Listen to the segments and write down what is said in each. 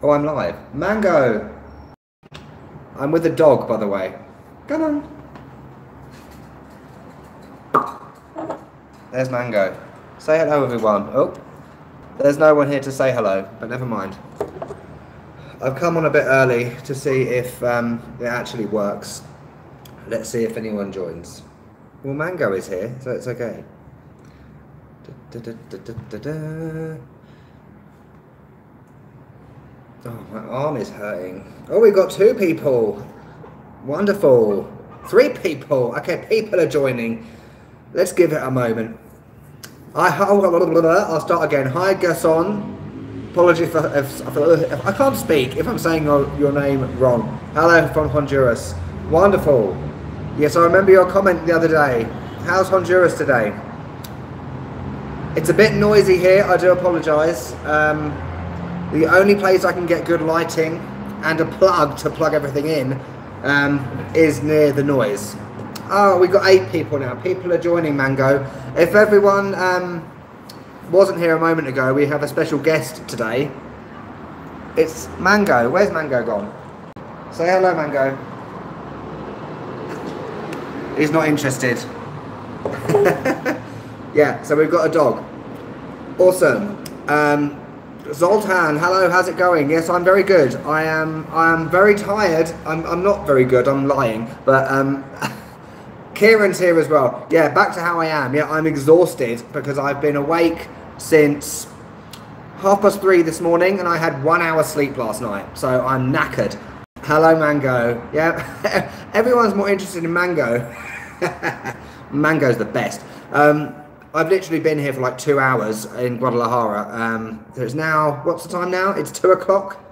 Oh, I'm live. Mango! I'm with the dog, by the way. Come on. There's Mango. Say hello, everyone. Oh, there's no one here to say hello, but never mind. I've come on a bit early to see if it actually works. Let's see if anyone joins. Well, Mango is here, so it's okay. Oh, my arm is hurting. Oh, we got 2 people. Wonderful. 3 people. Okay, people are joining. Let's give it a moment. I'll start again. Hi, Gasson. Apology if I can't speak, if I'm saying your name wrong. Hello from Honduras. Wonderful. Yes, I remember your comment the other day. How's Honduras today? It's a bit noisy here, I do apologise. The only place I can get good lighting and a plug to plug everything in is near the noise. Oh, we've got 8 people now. People are joining, Mango. If everyone wasn't here a moment ago, we have a special guest today. It's Mango. Where's Mango gone? Say hello, Mango. He's not interested. Yeah, so we've got a dog. Awesome. Zoltan, hello, how's it going? Yes, I'm very good. I am very tired. I'm not very good, I'm lying. But Kieran's here as well. Yeah, back to how I am. Yeah, I'm exhausted because I've been awake since 3:30 this morning and I had 1 hour sleep last night. So I'm knackered. Hello, Mango. Yeah, everyone's more interested in Mango. Mango's the best. I've literally been here for like 2 hours in Guadalajara. So it's now, what's the time now? It's 2 o'clock.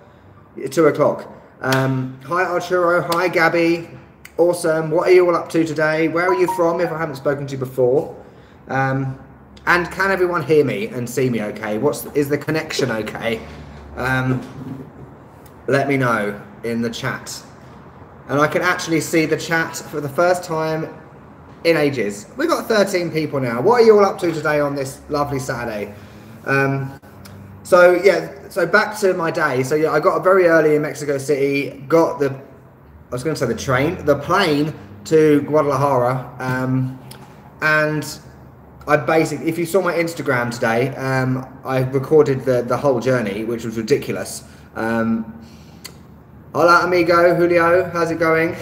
2 o'clock. Hi Arturo, hi Gabby. Awesome. What are you all up to today? Where are you from if I haven't spoken to you before? And can everyone hear me and see me okay? Is the connection okay? Let me know in the chat. And I can actually see the chat for the first time in ages. We've got 13 people now. What are you all up to today on this lovely Saturday? So yeah, so back to my day. So yeah, I got up very early in Mexico City, got the plane to Guadalajara, and I basically, if you saw my Instagram today, I recorded the whole journey, which was ridiculous. Hola amigo, Julio, how's it going?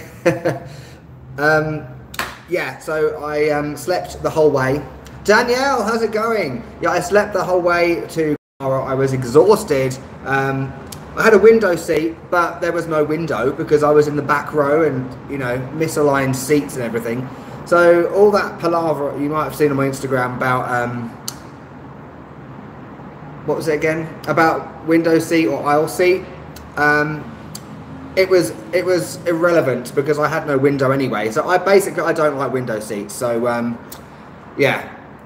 Yeah, so I slept the whole way. Danielle, how's it going? Yeah, I slept the whole way to Guadalajara. I was exhausted. I had a window seat, but there was no window because I was in the back row and, you know, misaligned seats and everything. So all that palaver you might have seen on my Instagram about, what was it again? About window seat or aisle seat. It was irrelevant because I had no window anyway. So I don't like window seats. So yeah,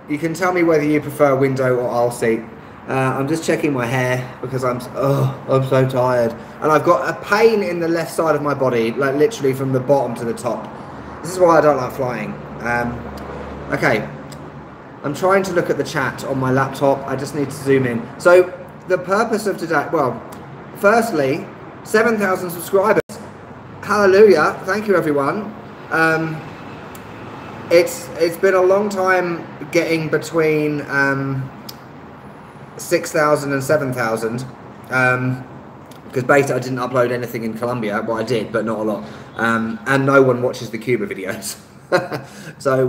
you can tell me whether you prefer window or aisle seat. I'm just checking my hair because I'm so tired, and I've got a pain in the left side of my body, like literally from the bottom to the top. This is why I don't like flying. Okay, I'm trying to look at the chat on my laptop. I just need to zoom in. So the purpose of today, well, firstly, 7,000 subscribers. Hallelujah! Thank you, everyone. It's been a long time getting between 6,000 and 7,000 because basically I didn't upload anything in Colombia. Well, I did, but not a lot, and no one watches the Cuba videos. So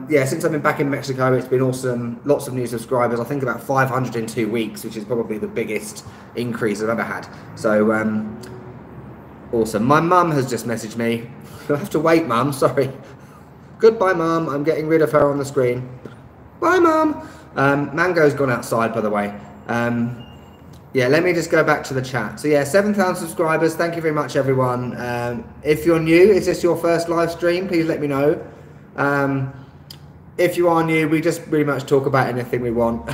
yeah, since I've been back in Mexico, it's been awesome. Lots of new subscribers. I think about 500 in 2 weeks, which is probably the biggest increase I've ever had. So awesome. My mum has just messaged me. You'll have to wait, Mum. Sorry. Goodbye, Mum. I'm getting rid of her on the screen. Bye, Mum. Mango's gone outside, by the way. Yeah, let me just go back to the chat. So yeah, 7,000 subscribers. Thank you very much, everyone. If you're new, is this your first live stream? Please let me know. If you are new, we just pretty much talk about anything we want.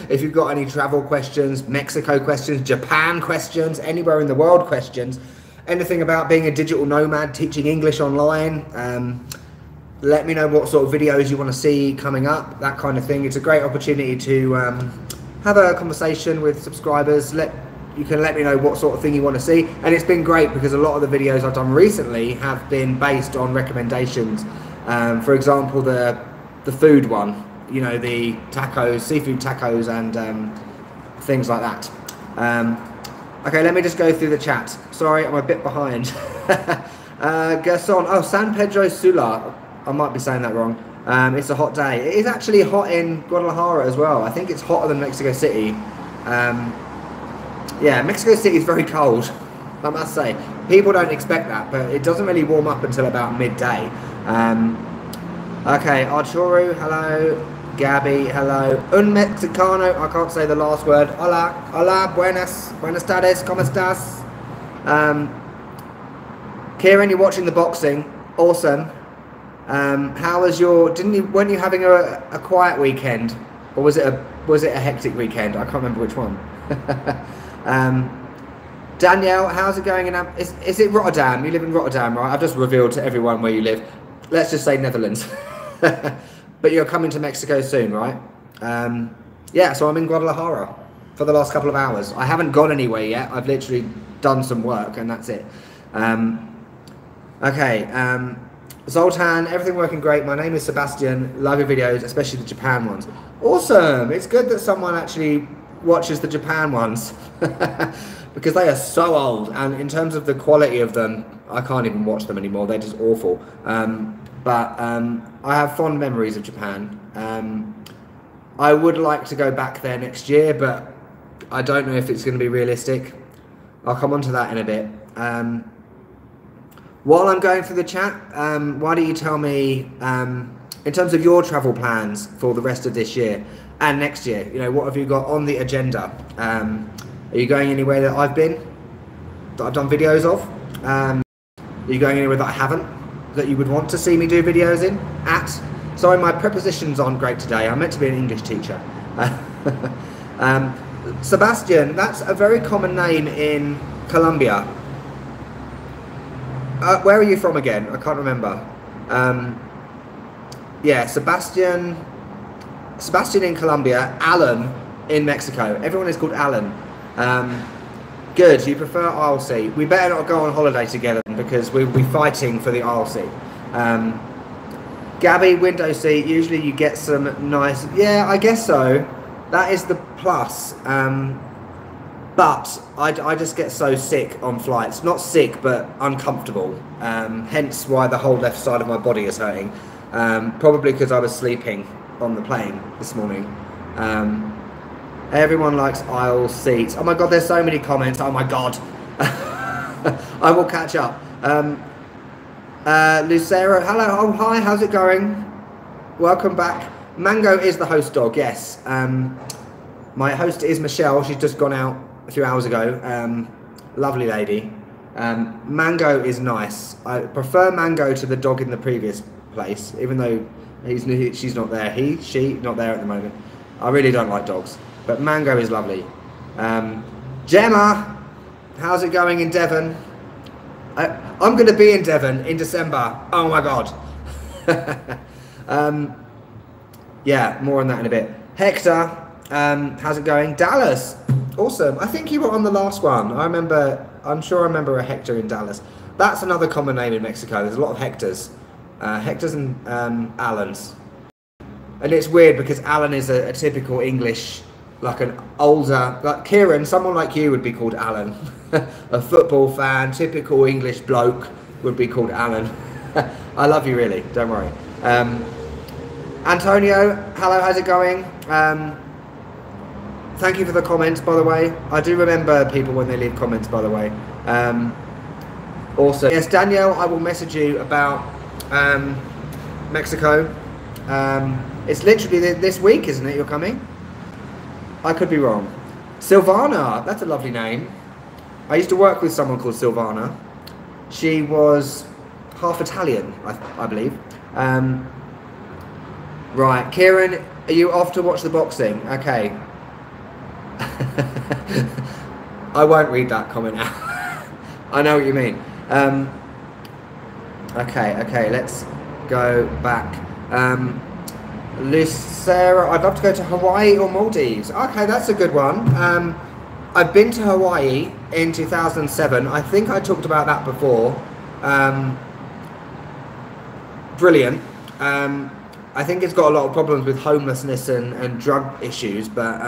If you've got any travel questions, Mexico questions, Japan questions, anywhere in the world questions, anything about being a digital nomad, teaching English online, let me know what sort of videos you want to see coming up, that kind of thing. It's a great opportunity to have a conversation with subscribers, let you can let me know what sort of thing you want to see. And it's been great because a lot of the videos I've done recently have been based on recommendations. For example, the food one, you know, the tacos, seafood tacos, and things like that. Okay, let me just go through the chat. Sorry, I'm a bit behind. Gerson, oh, San Pedro Sula. I might be saying that wrong. It's a hot day. It is actually hot in Guadalajara as well. I think it's hotter than Mexico City. Yeah, Mexico City is very cold, I must say. People don't expect that, but it doesn't really warm up until about midday. Okay, Arturo, hello. Gabby, hello. Un Mexicano, I can't say the last word. Hola, hola, buenas tardes, ¿cómo estás? Kieran, you're watching the boxing. Awesome. How was your? Weren't you having a quiet weekend, or was it a hectic weekend? I can't remember which one. Danielle, how's it going? Is it Rotterdam? You live in Rotterdam, right? I've just revealed to everyone where you live. Let's just say Netherlands. But you're coming to Mexico soon, right? Yeah, so I'm in Guadalajara for the last couple of hours. I haven't gone anywhere yet. I've literally done some work and that's it. Okay, Zoltan, everything working great. My name is Sebastian. Love your videos, especially the Japan ones. Awesome. It's good that someone actually watches the Japan ones because they are so old, and in terms of the quality of them, I can't even watch them anymore. They're just awful. But I have fond memories of Japan. I would like to go back there next year, but I don't know if it's going to be realistic. I'll come on to that in a bit. While I'm going through the chat, why don't you tell me, in terms of your travel plans for the rest of this year and next year, you know, what have you got on the agenda? Are you going anywhere that I've been, that I've done videos of? Are you going anywhere that I haven't, that you would want to see me do videos in? Sorry, my prepositions aren't great today. I'm meant to be an English teacher. Sebastian, that's a very common name in Colombia. Where are you from again? I can't remember. Yeah, Sebastian in Colombia, Alan in Mexico. Everyone is called Alan. Good, you prefer aisle seat. We better not go on holiday together because we'll be fighting for the aisle seat. Gabby, window seat. Usually you get some nice... Yeah, I guess so. That is the plus. But I just get so sick on flights. Not sick, but uncomfortable. Hence why the whole left side of my body is hurting. Probably because I was sleeping on the plane this morning. Everyone likes aisle seats. Oh my god, there's so many comments. Oh my god. I will catch up. Lucero, hello. Oh, hi, how's it going? Welcome back. Mango is the host dog, yes. My host is Michelle. She's just gone out a few hours ago. Lovely lady. Mango is nice. I prefer Mango to the dog in the previous place, even though she's not there. She not there at the moment. I really don't like dogs, but Mango is lovely. Gemma, how's it going in Devon? I'm going to be in Devon in December. Oh my god. Yeah, more on that in a bit. Hector, how's it going? Dallas, awesome. I think you were on the last one. I'm sure I remember a Hector in Dallas. That's another common name in Mexico. There's a lot of Hectors. Hectors and Allens. And it's weird because Alan is a typical English, like an older, like Kieran, someone like you would be called Alan. A football fan, typical English bloke would be called Alan. I love you really, don't worry. Antonio, hello, how's it going? Thank you for the comments, by the way. I do remember people when they leave comments, by the way. Also, yes, Danielle, I will message you about Mexico. It's literally this week, isn't it, you're coming? I could be wrong. Silvana, that's a lovely name. I used to work with someone called Silvana. She was half Italian, I believe. Right, Kieran, are you off to watch the boxing? Okay. I won't read that comment out. I know what you mean. Okay, let's go back. Lucera, I'd love to go to Hawaii or Maldives. Okay, that's a good one. I've been to Hawaii in 2007. I think I talked about that before. Brilliant. I think it's got a lot of problems with homelessness and drug issues, but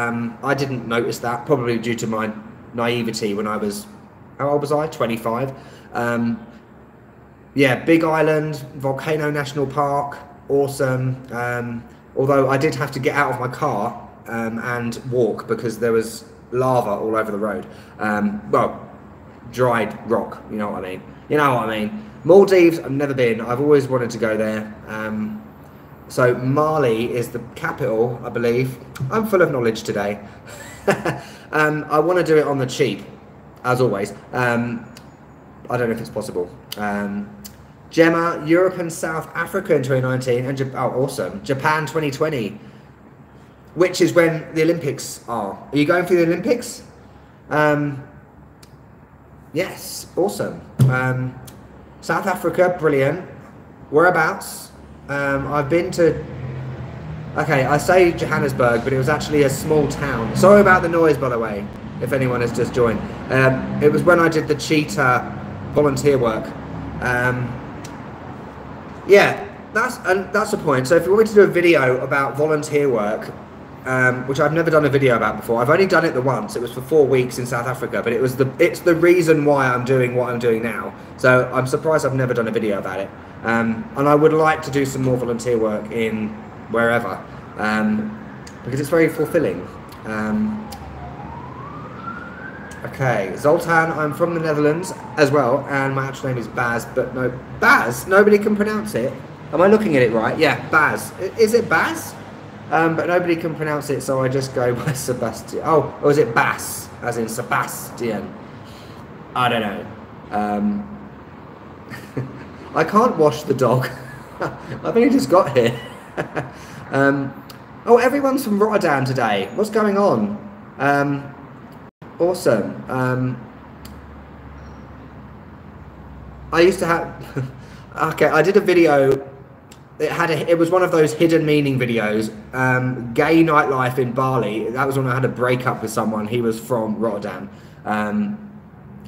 I didn't notice that, probably due to my naivety when I was, how old was I? 25. Yeah, big island, Volcano National Park, awesome. Although I did have to get out of my car and walk because there was lava all over the road. Well, dried rock, you know what I mean. You know what I mean. Maldives, I've never been. I've always wanted to go there. So Mali is the capital, I believe. I'm full of knowledge today. I want to do it on the cheap, as always. I don't know if it's possible. Gemma, Europe and South Africa in 2019, and oh, awesome. Japan 2020, which is when the Olympics are. Are you going for the Olympics? Yes, awesome. South Africa, brilliant. Whereabouts? I've been to, okay, I say Johannesburg, but it was actually a small town. Sorry about the noise, by the way, if anyone has just joined. It was when I did the cheetah volunteer work. Yeah, that's the point. So if you want me to do a video about volunteer work, which I've never done a video about before, I've only done it the once. It was for 4 weeks in South Africa, but it's the reason why I'm doing what I'm doing now. So I'm surprised I've never done a video about it. And I would like to do some more volunteer work in wherever, because it's very fulfilling. Okay, Zoltan, I'm from the Netherlands as well, and my actual name is Baz, but no, Baz? Nobody can pronounce it. Am I looking at it right? Yeah, Baz. Is it Baz? But nobody can pronounce it, so I just go by Sebastian. Oh, or is it Bass, as in Sebastian? I don't know. I can't wash the dog. I've only just got here. Oh, everyone's from Rotterdam today. What's going on? Awesome. I used to have... Okay, I did a video. It was one of those hidden meaning videos. Gay nightlife in Bali. That was when I had a breakup with someone. He was from Rotterdam.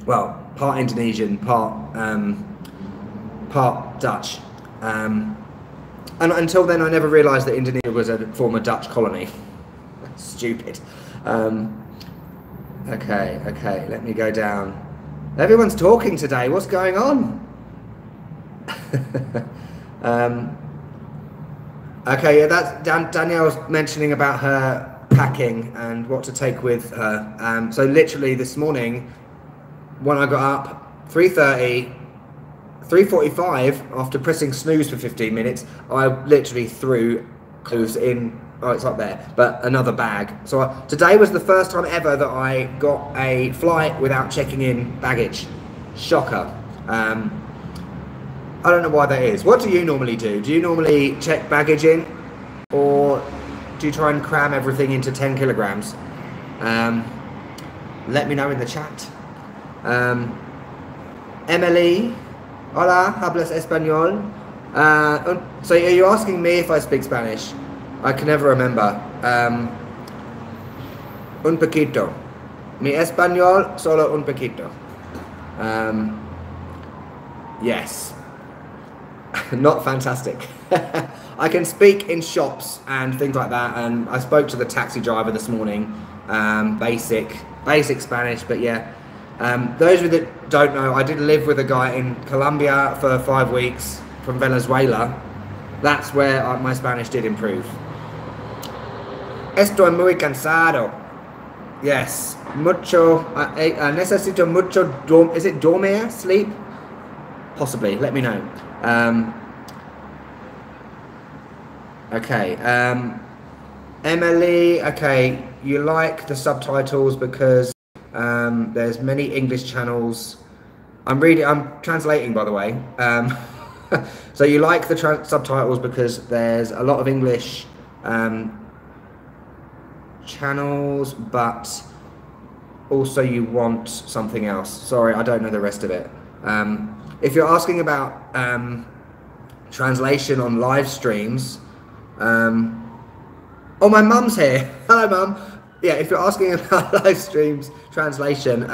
Well, part Indonesian, part Dutch. And until then, I never realised that Indonesia was a former Dutch colony. Stupid. Okay, let me go down. Everyone's talking today. What's going on? Okay, yeah, that's Danielle's mentioning about her packing and what to take with her. So literally this morning, when I got up, 3:30, 3:45, after pressing snooze for 15 minutes, I literally threw clothes in. Oh, it's up there, but another bag. So today was the first time ever that I got a flight without checking in baggage. Shocker. I don't know why that is. What do you normally do? Do you normally check baggage in, or do you try and cram everything into 10 kilograms? Let me know in the chat. Emily, hola, hablas español? So are you asking me if I speak Spanish? I can never remember. Un poquito. Mi español solo un poquito. Yes. Not fantastic. I can speak in shops and things like that, and I spoke to the taxi driver this morning. Basic Spanish, but yeah. Those of you that don't know, I did live with a guy in Colombia for 5 weeks from Venezuela. That's where my Spanish did improve. Estoy muy cansado. Yes, mucho. Necesito mucho. Is it dormir? Sleep? Possibly. Let me know. Okay. Emily. Okay, you like the subtitles because there's many English channels. I'm translating, by the way. So you like the subtitles because there's a lot of English channels, but also you want something else. Sorry, I don't know the rest of it. If you're asking about translation on live streams, oh, my mum's here. Hello, Mum. yeah, if you're asking about live streams translation,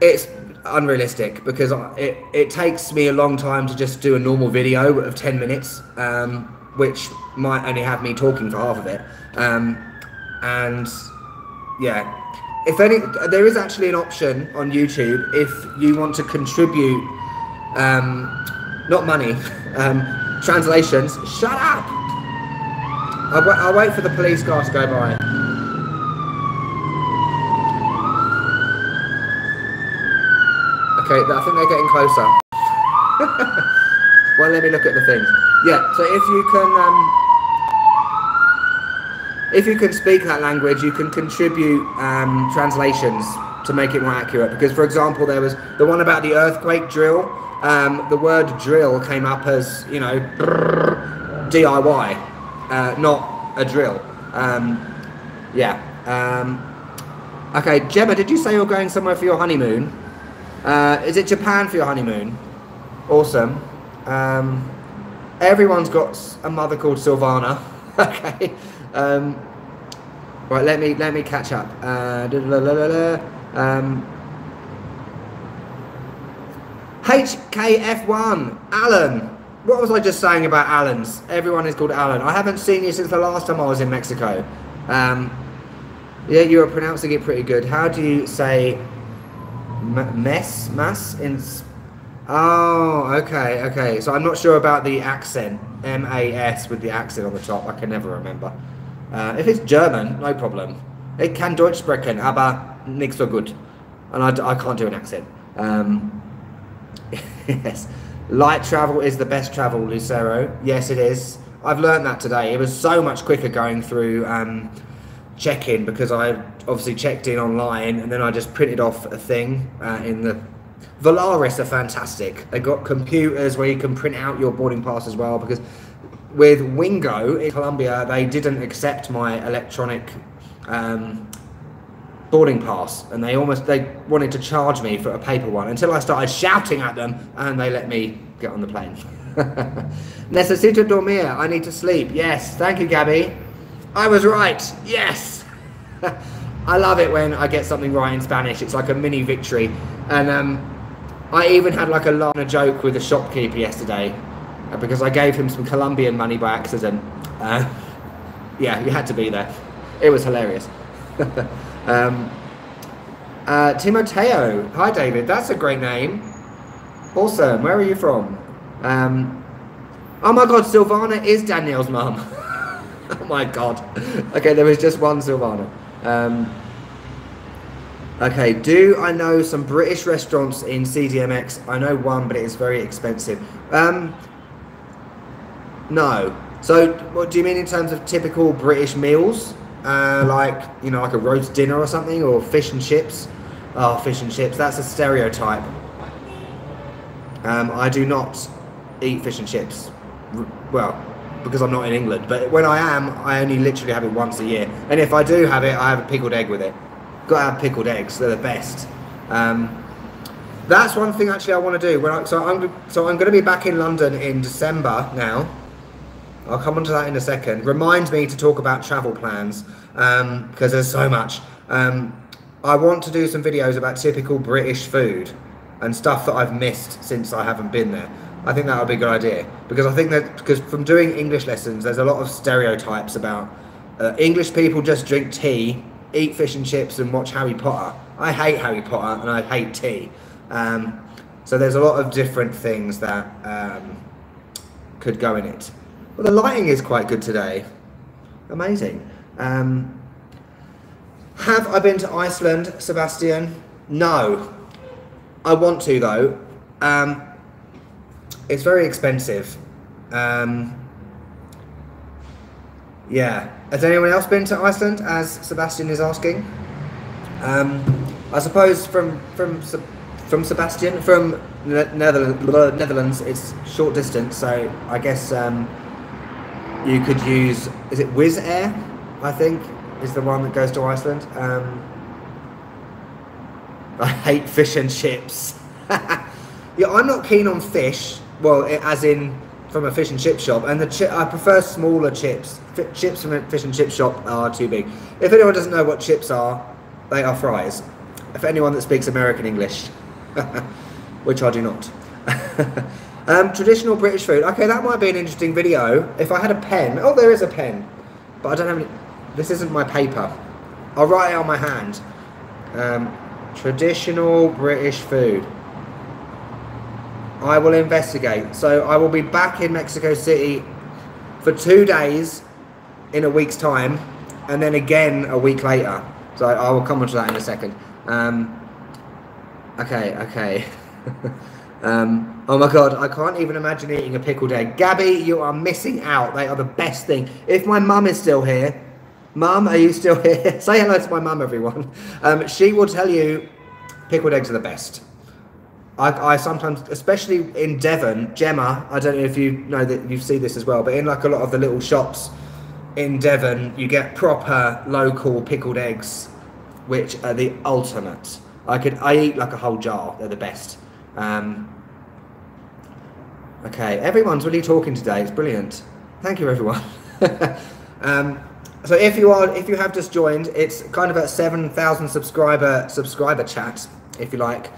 it's unrealistic because it takes me a long time to just do a normal video of 10 minutes, which might only have me talking for half of it. And yeah, if any, there is actually an option on YouTube if you want to contribute, not money, translations. Shut up! I'll wait for the police cars to go by. Okay, I think they're getting closer. Well, let me look at the things. Yeah, so if you can speak that language, you can contribute translations to make it more accurate. Because, for example, there was the one about the earthquake drill. The word drill came up as, you know, DIY, not a drill. Yeah. Okay, Gemma, did you say you're going somewhere for your honeymoon? Is it Japan for your honeymoon? Awesome. Everyone's got a mother called Silvana. Okay. Right, let me catch up. HKF1, Alan. What was I just saying about Alans? Everyone is called Alan. I haven't seen you since the last time I was in Mexico. Yeah, you were pronouncing it pretty good. How do you say mass in? Oh, okay. So I'm not sure about the accent. M-A-S with the accent on the top. I can never remember. If it's German, no problem. Ich kann Deutsch sprechen, aber nicht so gut. And I can't do an accent. Yes. Light travel is the best travel, Lucero. Yes, it is. I've learned that today. It was so much quicker going through check-in because I obviously checked in online and then I just printed off a thing in the... Volaris are fantastic. They got computers where you can print out your boarding pass as well, because with Wingo in Colombia, they didn't accept my electronic boarding pass, and they wanted to charge me for a paper one until I started shouting at them and they let me get on the plane. Necesito dormir. I need to sleep. Yes, thank you, Gabby. I was right. Yes. I love it when I get something right in Spanish. It's like a mini victory. And I even had like a joke with the shopkeeper yesterday because I gave him some Colombian money by accident. Yeah, you had to be there. It was hilarious. Timoteo. Hi, David. That's a great name. Awesome. Where are you from? Oh my God, Silvana is Danielle's mum. Oh my God. Okay, there was just one Silvana. Okay, do I know some British restaurants in CDMX? I know one, but it is very expensive. No. So, what do you mean in terms of typical British meals? Like, you know, like a roast dinner or something, or fish and chips? Oh, fish and chips, that's a stereotype. I do not eat fish and chips. Well, because I'm not in England, but when I am, I only literally have it once a year. And if I do have it, I have a pickled egg with it. Gotta have pickled eggs, they're the best. That's one thing actually I want to do. So I'm going to be back in London in December now. I'll come on to that in a second. Remind me to talk about travel plans, because there's so much. I want to do some videos about typical British food and stuff that I've missed since I haven't been there. I think that would be a good idea, because I think that from doing English lessons, there's a lot of stereotypes about English people just drink tea, eat fish and chips, and watch Harry Potter. I hate Harry Potter and I hate tea. So there's a lot of different things that could go in it. Well, the lighting is quite good today. Amazing. Have I been to Iceland, Sebastian? No. I want to though. It's very expensive. Yeah. Has anyone else been to Iceland, as Sebastian is asking? I suppose from Sebastian, from Netherlands, it's short distance, so I guess you could use, is it Wizz Air, I think, is the one that goes to Iceland. I hate fish and chips. Yeah, I'm not keen on fish. Well, as in from a fish and chip shop, and I prefer smaller chips. Chips from a fish and chip shop are too big. If anyone doesn't know what chips are, they are fries. For anyone that speaks American English, which I do not. Traditional British food. Okay, that might be an interesting video. If I had a pen. Oh, there is a pen. But I don't have any. This isn't my paper. I'll write it on my hand. Traditional British food. I will investigate. So I will be back in Mexico City for 2 days in a week's time, and then again a week later. So I will come on to that in a second. Okay. Oh my god, I can't even imagine eating a pickled egg. Gabby, you are missing out. They are the best thing. If my mum is still here, Mum, are you still here? Say hello to my mum, everyone. She will tell you pickled eggs are the best. I sometimes, especially in Devon, Gemma, I don't know if you know that you see this as well, but in like a lot of the little shops in Devon, you get proper local pickled eggs, which are the ultimate. I eat like a whole jar. They're the best. Okay, everyone's really talking today. It's brilliant. Thank you, everyone. So if you have just joined, it's kind of a 7,000 subscriber chat, if you like.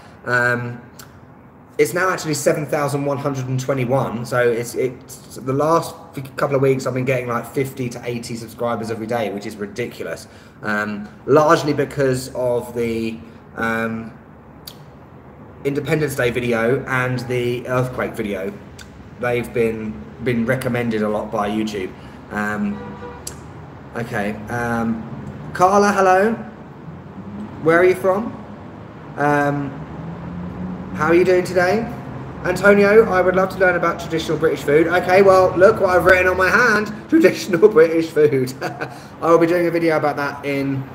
It's now actually 7,121. So it's the last couple of weeks I've been getting like 50 to 80 subscribers every day, which is ridiculous. Largely because of the Independence Day video and the earthquake video. They've been recommended a lot by YouTube. Okay, Carla, hello. Where are you from? How are you doing today? Antonio, I would love to learn about traditional British food. Okay, well, look what I've written on my hand. Traditional British food. I will be doing a video about that in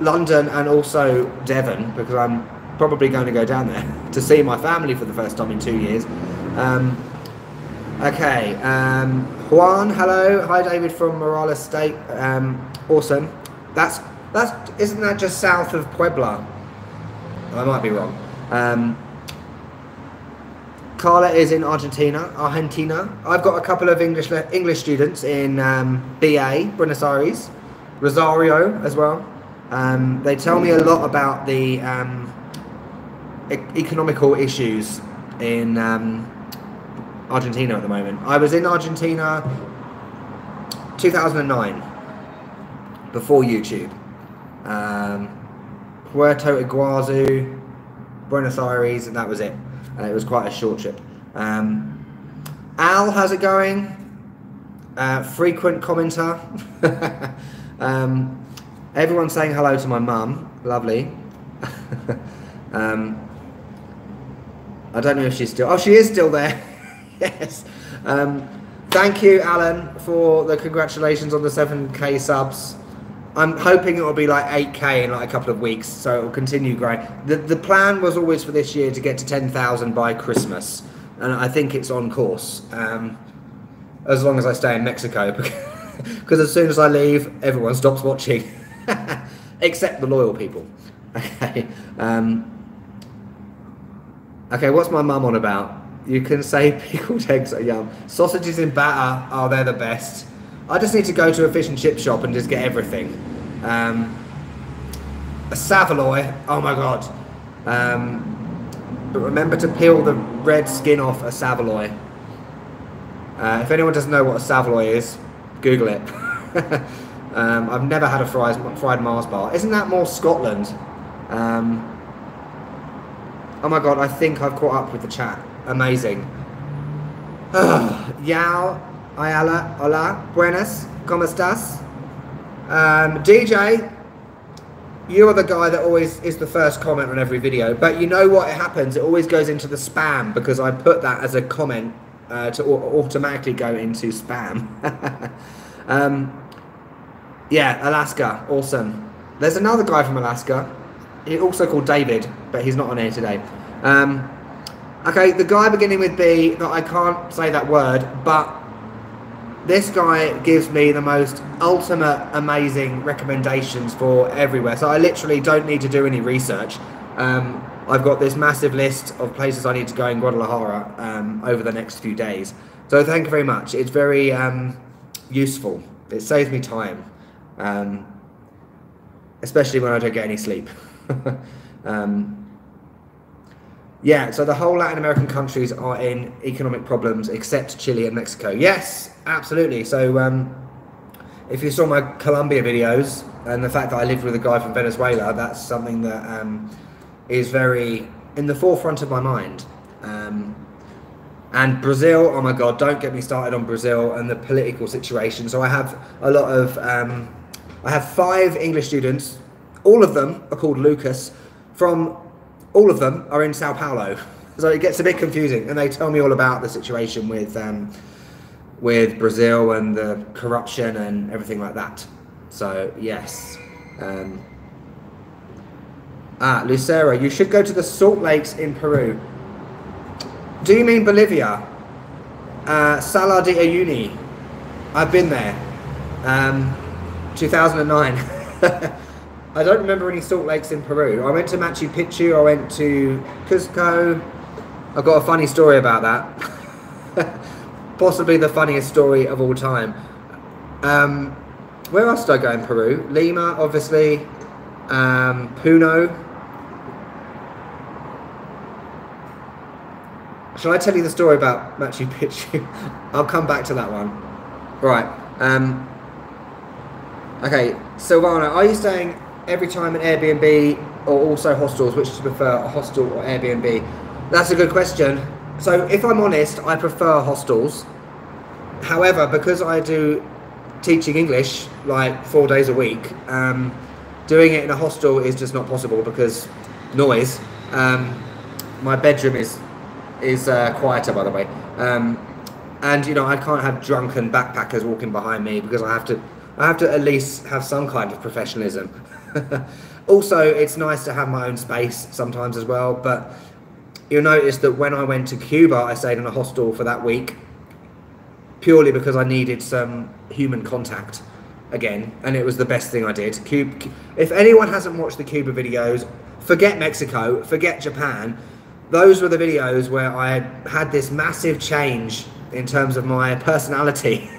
London and also Devon, because I'm probably going to go down there to see my family for the first time in 2 years. Okay, Juan, hello. Hi, David from Morales State. Awesome. Isn't that just south of Puebla? I might be wrong. Carla is in Argentina. I've got a couple of English students in BA, Buenos Aires, Rosario as well. They tell me a lot about the economical issues in Argentina at the moment. I was in Argentina 2009, before YouTube. Puerto Iguazu, Buenos Aires, and that was it. It was quite a short trip. Al, how's it going? Frequent commenter. Everyone's saying hello to my mum. Lovely. I don't know if she's still... Oh, she is still there. Yes. Thank you, Alan, for the congratulations on the 7K subs. I'm hoping it will be like 8K in like a couple of weeks, so it will continue growing. The plan was always for this year to get to 10,000 by Christmas, and I think it's on course, as long as I stay in Mexico, because as soon as I leave, everyone stops watching, except the loyal people. Okay. Okay, what's my mum on about? You can say pickled eggs are yum. Sausages in batter, oh, they're the best. I just need to go to a fish and chip shop and just get everything. A saveloy, oh my god. But remember to peel the red skin off a saveloy. If anyone doesn't know what a saveloy is, Google it. I've never had a fried Mars bar. Isn't that more Scotland? Oh my god, I think I've caught up with the chat. Amazing. Yao, Ayala, hola, buenas, ¿cómo estás? DJ, you are the guy that always is the first comment on every video, but you know what happens? It always goes into the spam because I put that as a comment to automatically go into spam. Yeah, Alaska, awesome. There's another guy from Alaska. He's also called David, but he's not on here today. Okay, the guy beginning with B, that I can't say that word, but this guy gives me the most ultimate amazing recommendations for everywhere. So I literally don't need to do any research. I've got this massive list of places I need to go in Guadalajara over the next few days. So thank you very much. It's very useful. It saves me time, especially when I don't get any sleep. Yeah, so the whole Latin American countries are in economic problems except Chile and Mexico. Yes, absolutely. So if you saw my Colombia videos and the fact that I lived with a guy from Venezuela, that's something that is very in the forefront of my mind. And Brazil, oh my God, don't get me started on Brazil and the political situation. So I have a lot of, I have 5 English students. All of them are called Lucas. All of them are in Sao Paulo. So it gets a bit confusing. And they tell me all about the situation with Brazil and the corruption and everything like that. So yes. Lucera, you should go to the salt lakes in Peru. Do you mean Bolivia? Salar de Uyuni. I've been there. 2009. I don't remember any salt lakes in Peru. I went to Machu Picchu. I went to Cusco. I've got a funny story about that. Possibly the funniest story of all time. Where else did I go in Peru? Lima, obviously. Puno. Shall I tell you the story about Machu Picchu? I'll come back to that one. Right. Okay, Silvana, are you staying every time in Airbnb or also hostels? Which do you prefer, a hostel or Airbnb? That's a good question. So if I'm honest, I prefer hostels. However, because I do teaching English like 4 days a week, doing it in a hostel is just not possible because noise. My bedroom is quieter, by the way, and you know, I can't have drunken backpackers walking behind me because I have to at least have some kind of professionalism. Also, it's nice to have my own space sometimes as well, but you'll notice that when I went to Cuba, I stayed in a hostel for that week purely because I needed some human contact again, and it was the best thing I did. If anyone hasn't watched the Cuba videos, forget Mexico, forget Japan. Those were the videos where I had this massive change in terms of my personality.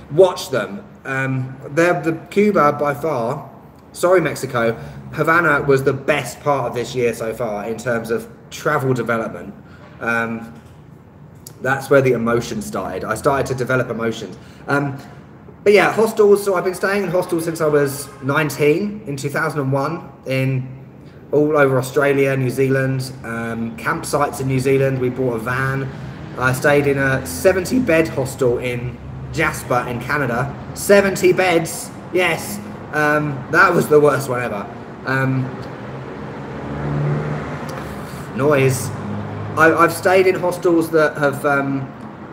Watch them. The Cuba, by far, sorry Mexico, Havana was the best part of this year so far in terms of travel development. That's where the emotion started. I started to develop emotions. But yeah, hostels, so I've been staying in hostels since I was 19, in 2001, in all over Australia, New Zealand, campsites in New Zealand. We bought a van. I stayed in a 70-bed hostel in Jasper in Canada. 70 beds, yes. That was the worst one ever. Noise. I've stayed in hostels that have,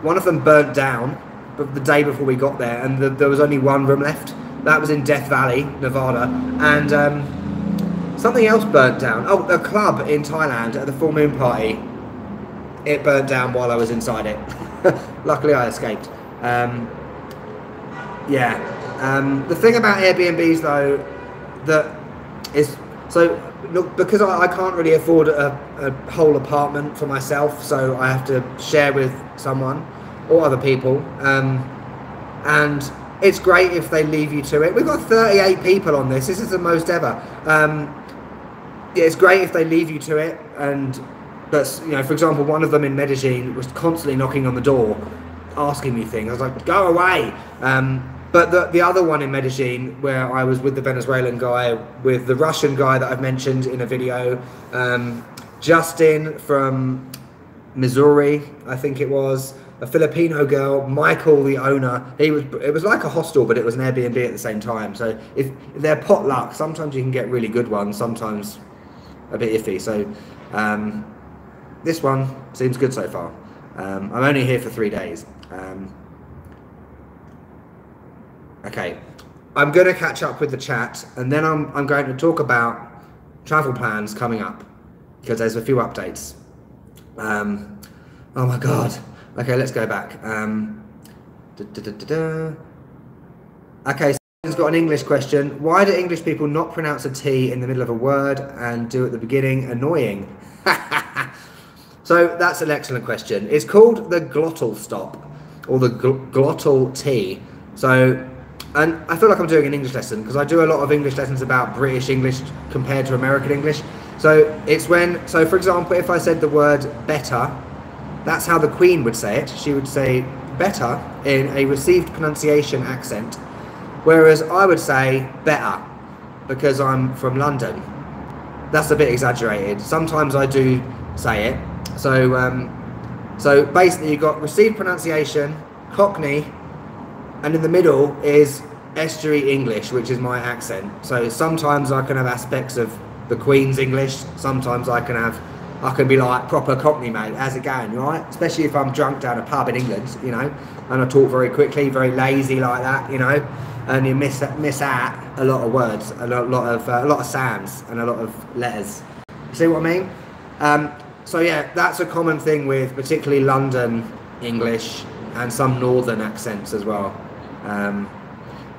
one of them burnt down the day before we got there, and there was only one room left. That was in Death Valley, Nevada, and something else burnt down. Oh, a club in Thailand at the full moon party. It burnt down while I was inside it. Luckily I escaped. Yeah. The thing about Airbnbs though, that is, so look, because I can't really afford a whole apartment for myself, so I have to share with someone or other people. And it's great if they leave you to it. We've got 38 people on this. This is the most ever. Yeah, it's great if they leave you to it, but you know, for example, one of them in Medellin was constantly knocking on the door, asking me things. I was like, go away. But the other one in Medellin, where I was with the Venezuelan guy, with the Russian guy that I've mentioned in a video, Justin from Missouri, I think it was, a Filipino girl, Michael, the owner. It was like a hostel, but it was an Airbnb at the same time. So if they're potluck, sometimes you can get really good ones, sometimes a bit iffy. So this one seems good so far. I'm only here for 3 days. Okay, I'm going to catch up with the chat, and then I'm going to talk about travel plans coming up, because there's a few updates. Oh my god. Okay, let's go back. Okay, someone's got an English question. Why do English people not pronounce a T in the middle of a word and do at the beginning? Annoying. So that's an excellent question. It's called the glottal stop, or the glottal T. So, and I feel like I'm doing an English lesson because I do a lot of English lessons about British English compared to American English. So it's when, so for example, if I said the word better, that's how the Queen would say it. She would say better in a received pronunciation accent, whereas I would say better because I'm from London. That's a bit exaggerated. Sometimes I do say it. So, so basically you've got received pronunciation, Cockney, and in the middle is estuary English, which is my accent. So sometimes I can have aspects of the Queen's English. Sometimes I can be like proper Cockney, mate. How's it going, right? Especially if I'm drunk down a pub in England, you know, and I talk very quickly, very lazy like that, you know, and you miss out a lot of words, a lot of sounds and a lot of letters. See what I mean? So yeah, that's a common thing with particularly London English and some northern accents as well.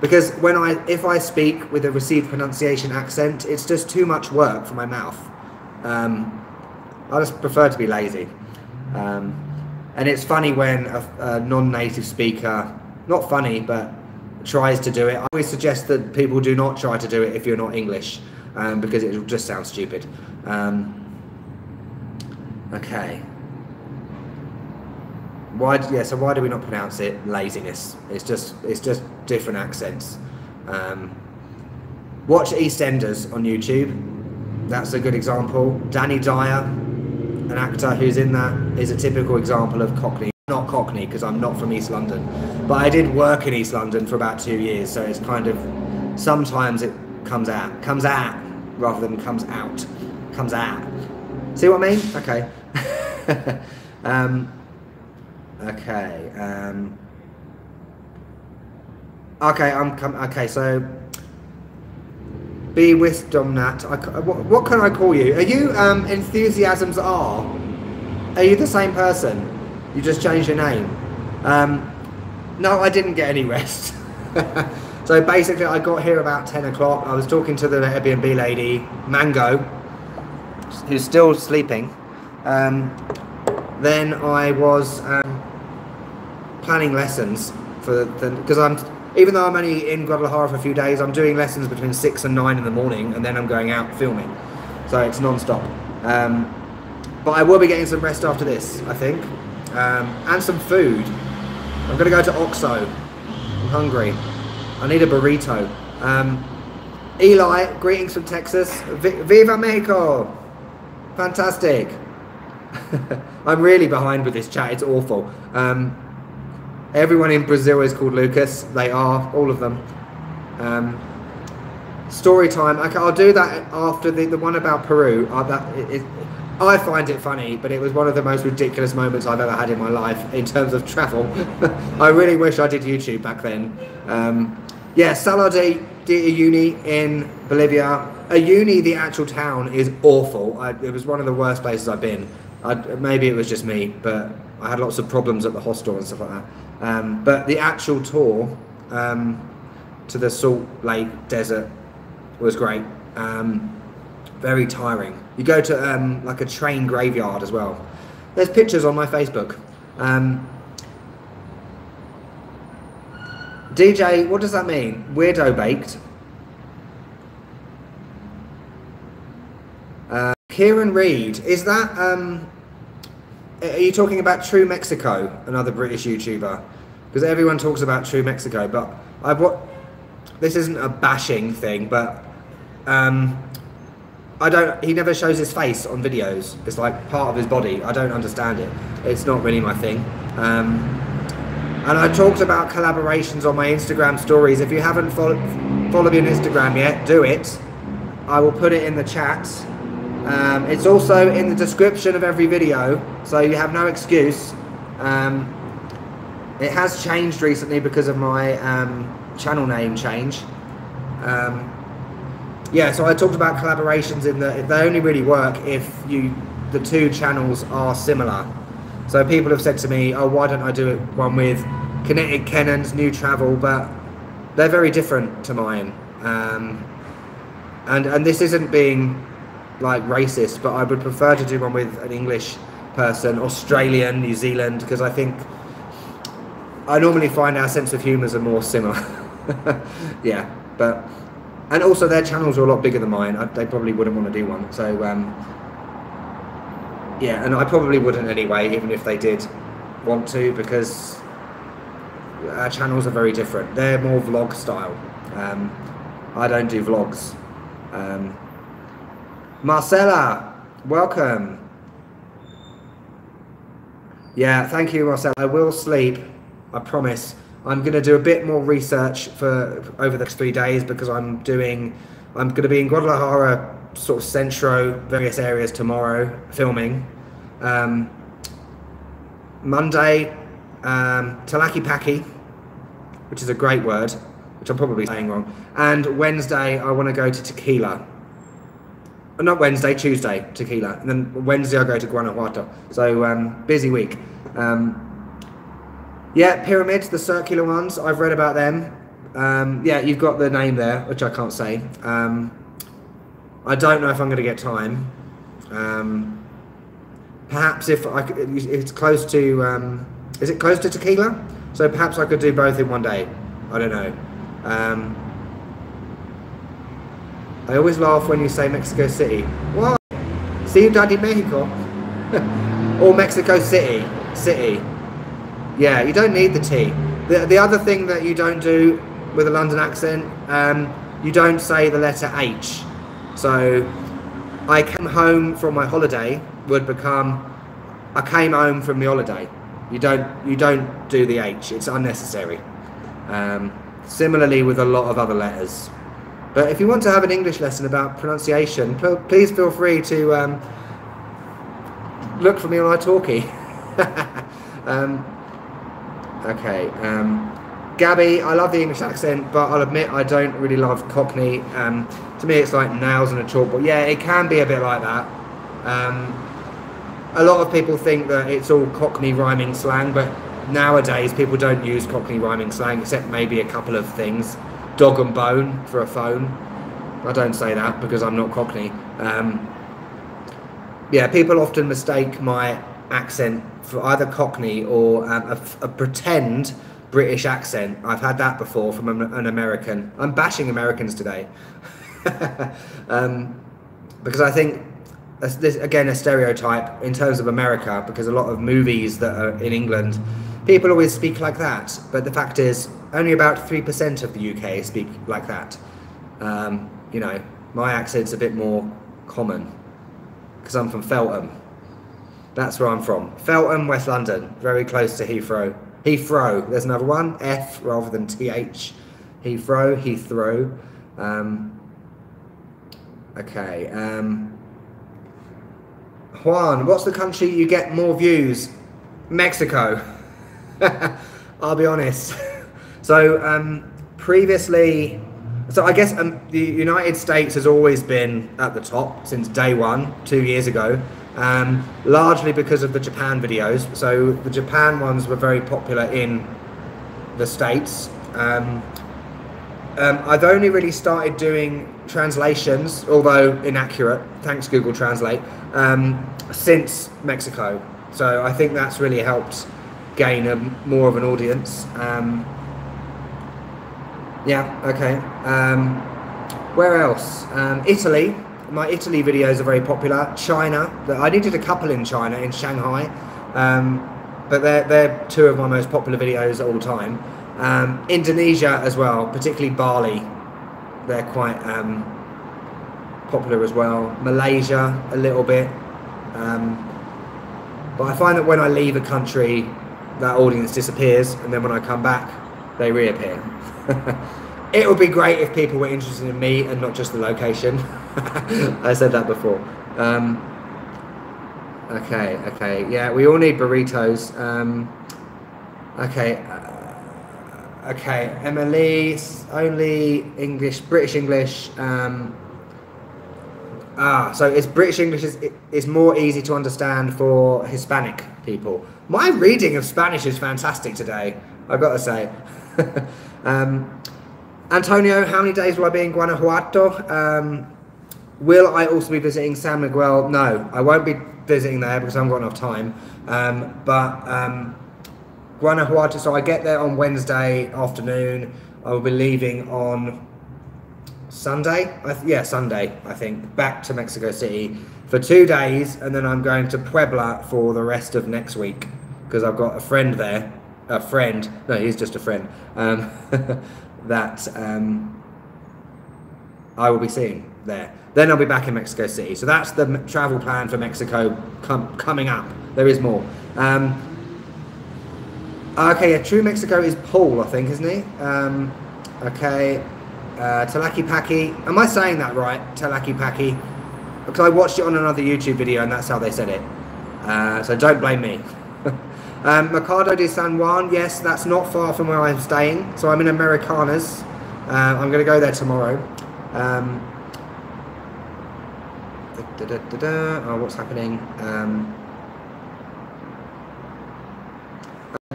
Because if I speak with a received pronunciation accent, it's just too much work for my mouth. I just prefer to be lazy. And it's funny when a non-native speaker, not funny, but tries to do it. I always suggest that people do not try to do it if you're not English, because it will just sound stupid. Okay. So why do we not pronounce it laziness? It's just different accents. Watch EastEnders on YouTube. That's a good example. Danny Dyer, an actor who's in that, is a typical example of Cockney. Not Cockney because I'm not from East London, but I did work in East London for about 2 years, so it's kind of, sometimes it comes out rather than comes out. See what I mean? Okay. Okay, so be wisdom Nat. What can I call you? Are you Enthusiasms R? Are you the same person? You just changed your name? No, I didn't get any rest. So basically I got here about 10 o'clock. I was talking to the Airbnb lady, Mango, who's still sleeping. Then I was planning lessons for because even though I'm only in Guadalajara for a few days, I'm doing lessons between 6 and 9 in the morning, and then I'm going out filming, so it's non-stop. But I will be getting some rest after this, I think, and some food. I'm gonna go to Oxo. I'm hungry. I need a burrito. Eli, greetings from Texas. Viva Mexico! Fantastic. I'm really behind with this chat, it's awful. Everyone in Brazil is called Lucas. They are, all of them. Story time. Okay, I'll do that after the one about Peru. I find it funny, but it was one of the most ridiculous moments I've ever had in my life in terms of travel. I really wish I did YouTube back then. Yeah, Salar de Uyuni in Bolivia. Uyuni, the actual town, is awful. It was one of the worst places I've been. Maybe it was just me, but I had lots of problems at the hostel and stuff like that. But the actual tour to the Salt Lake Desert was great. Very tiring. You go to like a train graveyard as well. There's pictures on my Facebook. DJ, what does that mean? Weirdo baked. Kieran Reid, is that, are you talking about True Mexico, another British YouTuber? Because everyone talks about True Mexico, but this isn't a bashing thing, but he never shows his face on videos. It's like part of his body. I don't understand it. It's not really my thing. And I talked about collaborations on my Instagram stories. If you haven't followed me on Instagram yet, do it. I will put it in the chat. It's also in the description of every video, so you have no excuse. It has changed recently because of my channel name change. Yeah, so I talked about collaborations in that they only really work if the two channels are similar. So people have said to me, oh, why don't I do one with Kinetic Kennan's New Travel, but they're very different to mine. And this isn't being like racist, but I would prefer to do one with an English person, Australian, New Zealand, because I think I normally find our sense of humours are more similar. Yeah, but and also their channels are a lot bigger than mine. They probably wouldn't want to do one. So yeah, and I probably wouldn't anyway, even if they did want to, because our channels are very different. They're more vlog style. I don't do vlogs. Marcella, welcome. Yeah, thank you, Marcella. I will sleep, I promise. I'm going to do a bit more research for over the next 3 days, because I'm going to be in Guadalajara, sort of centro, various areas tomorrow, filming. Monday, Talaki-Paki, which is a great word, which I'm probably saying wrong. And Wednesday, I want to go to Tequila. Not Wednesday, Tuesday, Tequila. And then Wednesday, I'll go to Guanajuato. So, busy week. Yeah, pyramids, the circular ones, I've read about them. Yeah, you've got the name there, which I can't say. I don't know if I'm going to get time. Perhaps if it's close to, is it close to Tequila? So perhaps I could do both in one day. I don't know. I always laugh when you say Mexico City. What? Ciudad de Mexico? Or Mexico City? City. Yeah, you don't need the T. The other thing that you don't do with a London accent, you don't say the letter H. So, I came home from my holiday would become, I came home from the holiday. You don't do the H. It's unnecessary. Similarly with a lot of other letters. But if you want to have an English lesson about pronunciation, please feel free to look for me on iTalki. Okay. Gabby, I love the English accent, but I'll admit I don't really love Cockney. To me, it's like nails on a chalkboard. Yeah, it can be a bit like that. A lot of people think that it's all Cockney rhyming slang, but nowadays people don't use Cockney rhyming slang except maybe a couple of things. Dog and bone for a phone. I don't say that because I'm not Cockney. Yeah, people often mistake my accent for either Cockney or a pretend British accent. I've had that before from an American. I'm bashing Americans today. Because I think this again a stereotype in terms of America, because a lot of movies that are in England, people always speak like that, but the fact is only about 3% of the UK speak like that. You know, my accent's a bit more common because I'm from Feltham. That's where I'm from. Feltham, West London, very close to Heathrow. Heathrow, there's another one, F rather than TH. Heathrow. Okay. Juan, what's the country you get more views? Mexico. I'll be honest. So previously, so I guess the United States has always been at the top since day one, 2 years ago, largely because of the Japan videos. So the Japan ones were very popular in the States. I've only really started doing translations, although inaccurate, thanks Google Translate, since Mexico. So I think that's really helped gain more of an audience. Yeah, okay. Where else? Italy. My Italy videos are very popular. China. I needed a couple in China, in Shanghai. But they're two of my most popular videos all the time. Indonesia as well, particularly Bali. They're quite popular as well. Malaysia, a little bit. But I find that when I leave a country, that audience disappears, and then when I come back, they reappear. It would be great if people were interested in me and not just the location. I said that before. Okay, yeah, we all need burritos. Okay, Emily, only English, British English. So it's British English is more easy to understand for Hispanic people. My reading of Spanish is fantastic today, I've got to say. Antonio, how many days will I be in Guanajuato? Will I also be visiting San Miguel? No, I won't be visiting there because I haven't got enough time. Guanajuato, so I get there on Wednesday afternoon. I will be leaving on Sunday. Sunday, I think, back to Mexico City for 2 days, and then I'm going to Puebla for the rest of next week because I've got a friend there. No, he's just a friend. That I will be seeing there. Then I'll be back in Mexico City. So that's the travel plan for Mexico coming up. There is more. Okay, yeah, True Mexico is Paul, I think, isn't he? Okay, Talaki Paki. Am I saying that right? Talaki Paki? Because I watched it on another YouTube video and that's how they said it. So don't blame me. Mercado de San Juan, yes, that's not far from where I'm staying. So I'm in Americanas. I'm going to go there tomorrow. Oh, what's happening?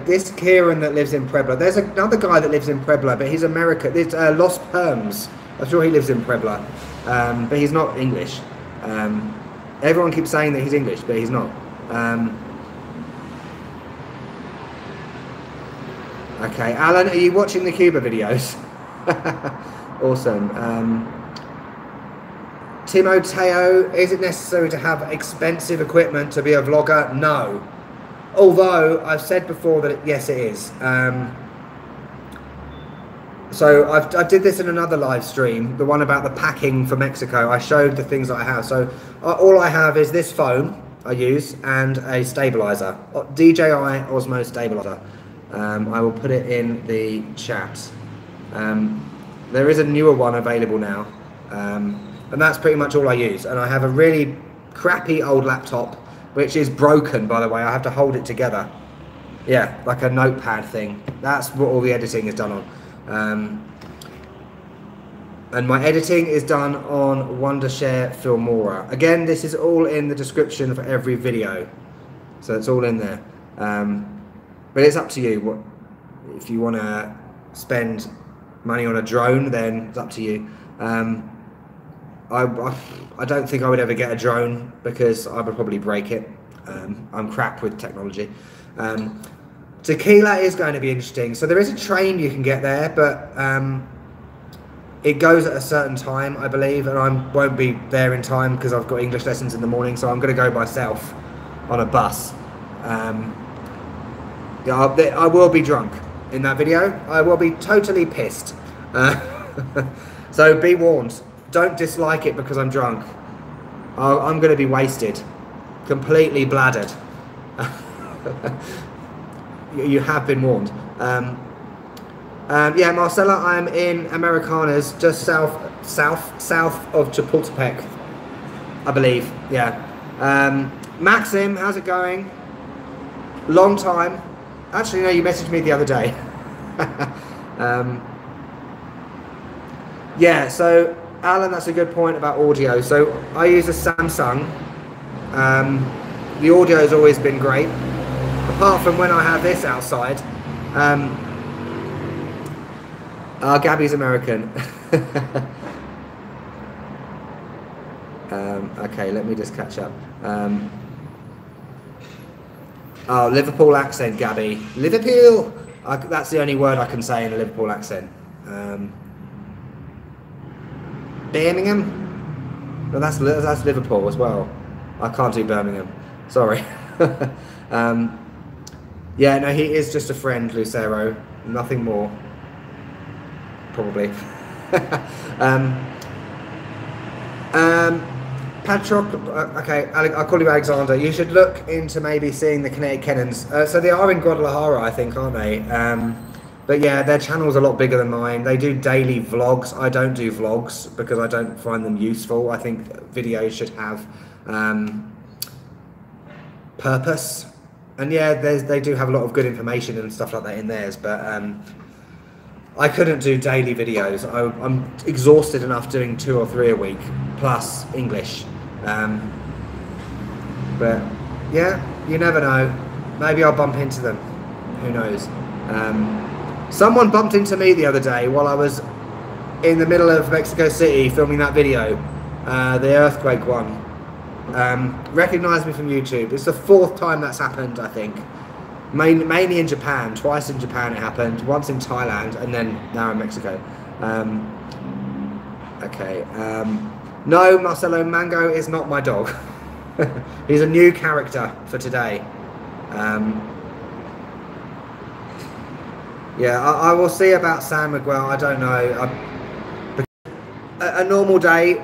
This Kieran that lives in Puebla. There's another guy that lives in Puebla, but he's American. It's Los Perms. I'm sure he lives in Puebla, but he's not English. Everyone keeps saying that he's English, but he's not. Okay, Alan, are you watching the Cuba videos? Awesome. Timoteo, is it necessary to have expensive equipment to be a vlogger? No. Although I've said before that yes, it is. So I did this in another live stream, the one about the packing for Mexico. I showed the things that I have. So all I have is this phone I use and a stabilizer, DJI Osmo stabilizer. I will put it in the chat. There is a newer one available now, and that's pretty much all I use. And I have a really crappy old laptop, which is broken, by the way. I have to hold it together. Yeah, like a notepad thing. That's what all the editing is done on. And my editing is done on Wondershare Filmora. Again, this is all in the description for every video. So it's all in there. But it's up to you. If you want to spend money on a drone, then it's up to you. I don't think I would ever get a drone because I would probably break it. I'm crap with technology. Tequila is going to be interesting. So there is a train you can get there, but it goes at a certain time, I believe, and I won't be there in time because I've got English lessons in the morning, so I'm going to go myself on a bus. Yeah, I will be drunk in that video. I will be totally pissed. So be warned. Don't dislike it because I'm drunk. I'm going to be wasted. Completely bladdered. You have been warned. Yeah, Marcella, I'm in Americanas, just south of Chapultepec, I believe. Yeah. Maxim, how's it going? Long time. Actually, no, you messaged me the other day. Yeah, so Alan, that's a good point about audio. So I use a Samsung. The audio has always been great, apart from when I have this outside. Gabby's American. Okay, let me just catch up. Oh, Liverpool accent, Gabby. Liverpool! That's the only word I can say in a Liverpool accent. Birmingham? No, that's Liverpool as well. I can't do Birmingham. Sorry. Yeah, no, he is just a friend, Lucero. Nothing more. Probably. Patrick, okay, I'll call you Alexander. You should look into maybe seeing the Kinetic Cannons. So they are in Guadalajara, I think, aren't they? But yeah, their channel's a lot bigger than mine. They do daily vlogs. I don't do vlogs because I don't find them useful. I think videos should have purpose. And yeah, they do have a lot of good information and stuff like that in theirs, but I couldn't do daily videos. I'm exhausted enough doing 2 or 3 a week, plus English. But yeah, you never know. Maybe I'll bump into them. Who knows? Someone bumped into me the other day while I was in the middle of Mexico City filming that video. The earthquake one. Recognised me from YouTube. It's the 4th time that's happened, I think. Mainly in Japan. Twice in Japan it happened. Once in Thailand, and then now in Mexico. Okay. No, Marcelo, Mango is not my dog. He's a new character for today. Yeah, I will see about San Miguel. I don't know. A normal day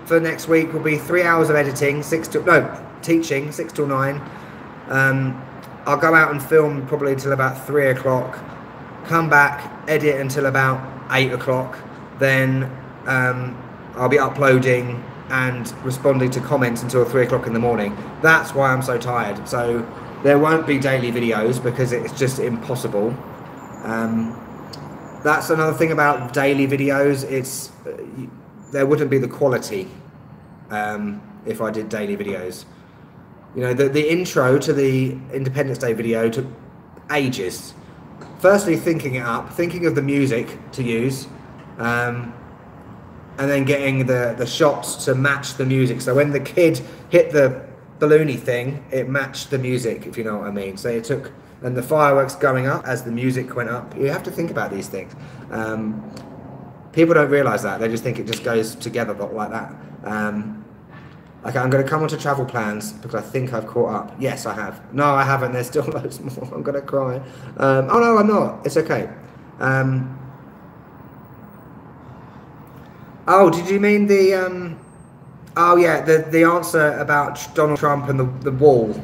for next week will be 3 hours of editing, teaching 6 till 9. I'll go out and film probably till about 3 o'clock. Come back, edit until about 8 o'clock. Then I'll be uploading and responding to comments until 3 o'clock in the morning. That's why I'm so tired. So there won't be daily videos because it's just impossible. That's another thing about daily videos. There wouldn't be the quality if I did daily videos. You know, the intro to the Independence Day video took ages. Firstly, thinking it up, thinking of the music to use, and then getting the shots to match the music. So when the kid hit the balloony thing, it matched the music, if you know what I mean. So it took, and the fireworks going up as the music went up. You have to think about these things. People don't realise that. They just think it just goes together like that. Okay, I'm going to come on to travel plans because I think I've caught up. Yes, I have. No, I haven't. There's still loads more. I'm going to cry. Oh, no, I'm not. It's okay. Oh, did you mean the... Oh, yeah, the answer about Donald Trump and the wall.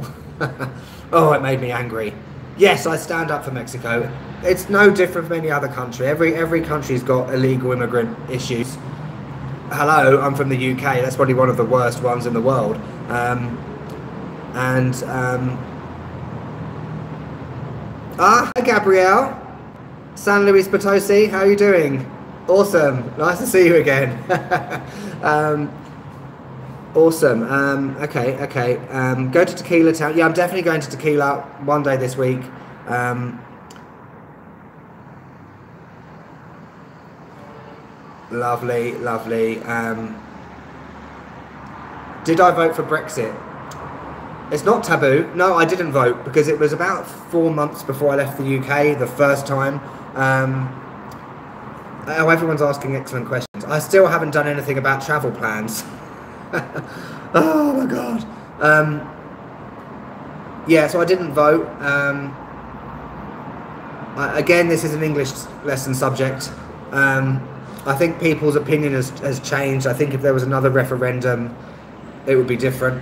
Oh, it made me angry. Yes, I stand up for Mexico. It's no different from any other country. Every country's got illegal immigrant issues. Hello, I'm from the UK. That's probably one of the worst ones in the world. Hi, Gabrielle. San Luis Potosi, how are you doing? Awesome. Nice to see you again. Awesome. Okay. Go to Tequila Town. Yeah, I'm definitely going to Tequila one day this week. Lovely. Did I vote for Brexit? It's not taboo. No, I didn't vote because it was about 4 months before I left the UK the first time. Oh, everyone's asking excellent questions. I still haven't done anything about travel plans. Oh my god. Yeah, so I didn't vote. Again, this is an English lesson subject. I think people's opinion has changed. I think if there was another referendum, it would be different.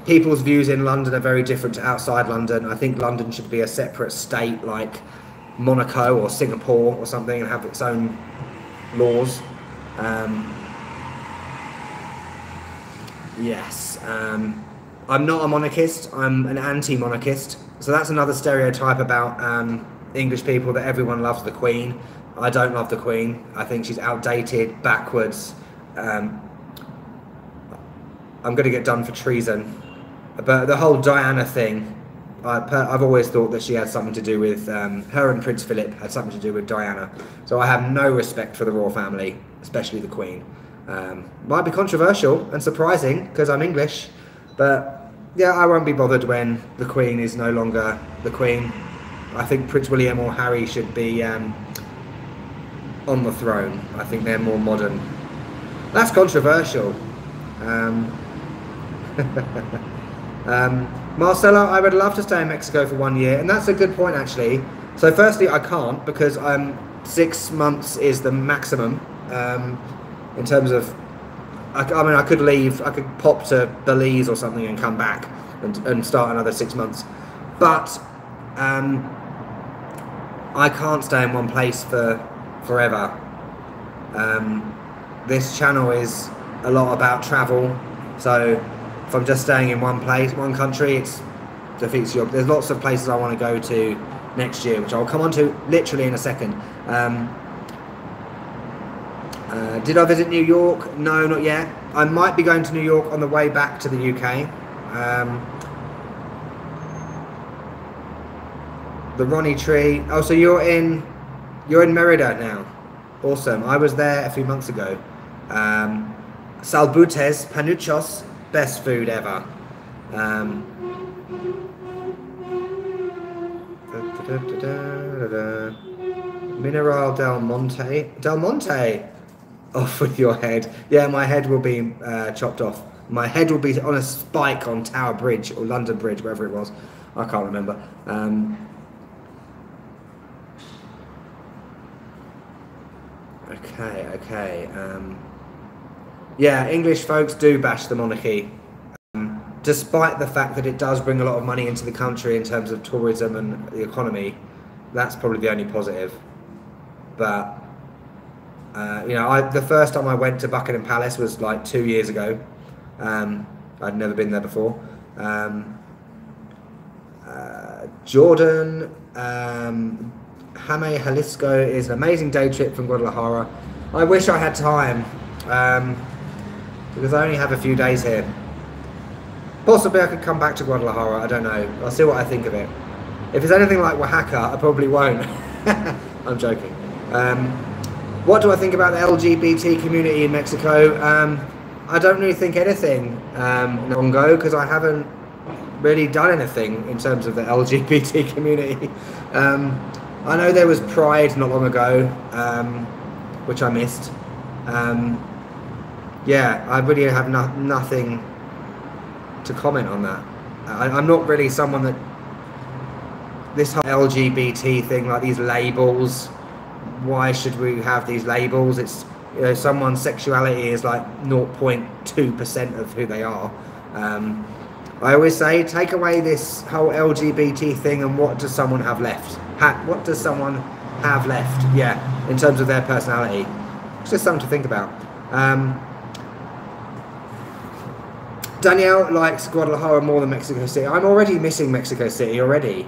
People's views in London are very different to outside London. I think London should be a separate state like Monaco or Singapore or something and have its own laws. Yes. I'm not a monarchist. I'm an anti-monarchist. So that's another stereotype about English people, that everyone loves the Queen. I don't love the Queen. I think she's outdated, backwards. I'm going to get done for treason. But the whole Diana thing, I've always thought that she had something to do with, her and Prince Philip had something to do with Diana. So I have no respect for the royal family, especially the Queen. Might be controversial and surprising because I'm English, but yeah, I won't be bothered when the Queen is no longer the Queen. I think Prince William or Harry should be on the throne. I think they're more modern. That's controversial. Marcella, I would love to stay in Mexico for 1 year, and that's a good point actually. So firstly, I can't because 6 months is the maximum in terms of, I mean, I could leave, I could pop to Belize or something and come back and start another 6 months, but I can't stay in one place for forever. This channel is a lot about travel, so if I'm just staying in one place, one country, it defeats the object. There's lots of places I want to go to next year, which I'll come on to literally in a second. Did I visit New York? No, not yet. I might be going to New York on the way back to the UK. The Ronnie Tree. Oh, so you're in Merida now. Awesome. I was there a few months ago. Salbutes, panuchos, best food ever. Mineral Del Monte. Del Monte! Off with your head. Yeah, my head will be chopped off. My head will be on a spike on Tower Bridge or London Bridge, wherever it was. I can't remember. Okay. Yeah, English folks do bash the monarchy, despite the fact that it does bring a lot of money into the country in terms of tourism and the economy. That's probably the only positive. But you know, the first time I went to Buckingham Palace was like 2 years ago. I'd never been there before. Jordan, Jame Jalisco is an amazing day trip from Guadalajara. I wish I had time, because I only have a few days here. Possibly I could come back to Guadalajara, I don't know. I'll see what I think of it. If it's anything like Oaxaca, I probably won't. I'm joking. What do I think about the LGBT community in Mexico? I don't really think anything on go, because I haven't really done anything in terms of the LGBT community. I know there was Pride not long ago, which I missed. Yeah, I really have nothing to comment on that. I'm not really someone that, this whole LGBT thing, like these labels, why should we have these labels? It's, you know, someone's sexuality is like 0.2% of who they are. I always say, take away this whole LGBT thing, and what does someone have left? What does someone have left? Yeah, in terms of their personality. It's just something to think about. Danielle likes Guadalajara more than Mexico City. I'm already missing Mexico City already.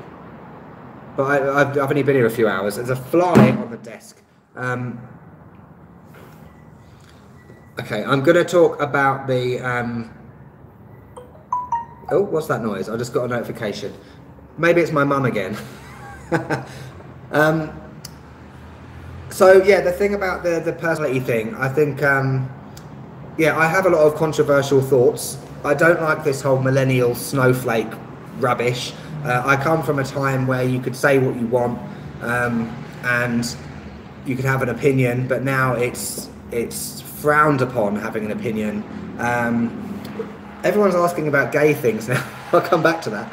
But I've only been here a few hours. There's a fly on the desk. Okay, I'm going to talk about the... oh, what's that noise? I just got a notification. Maybe it's my mum again. So, yeah, the thing about the personality thing, I think... yeah, I have a lot of controversial thoughts. I don't like this whole millennial snowflake rubbish. I come from a time where you could say what you want, and you could have an opinion, but now it's frowned upon having an opinion. Everyone's asking about gay things now. I'll come back to that.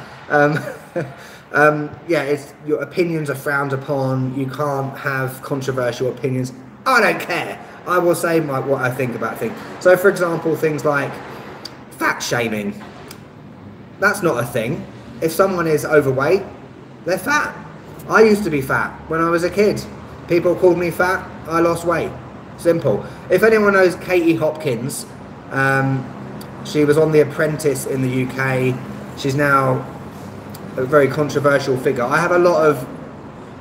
Yeah, your opinions are frowned upon. You can't have controversial opinions. I don't care. I will say what I think about things. So, for example, things like fat shaming. That's not a thing. If someone is overweight, they're fat. I used to be fat when I was a kid. People called me fat, I lost weight. Simple. If anyone knows Katie Hopkins, she was on The Apprentice in the UK. She's now a very controversial figure. I have a lot of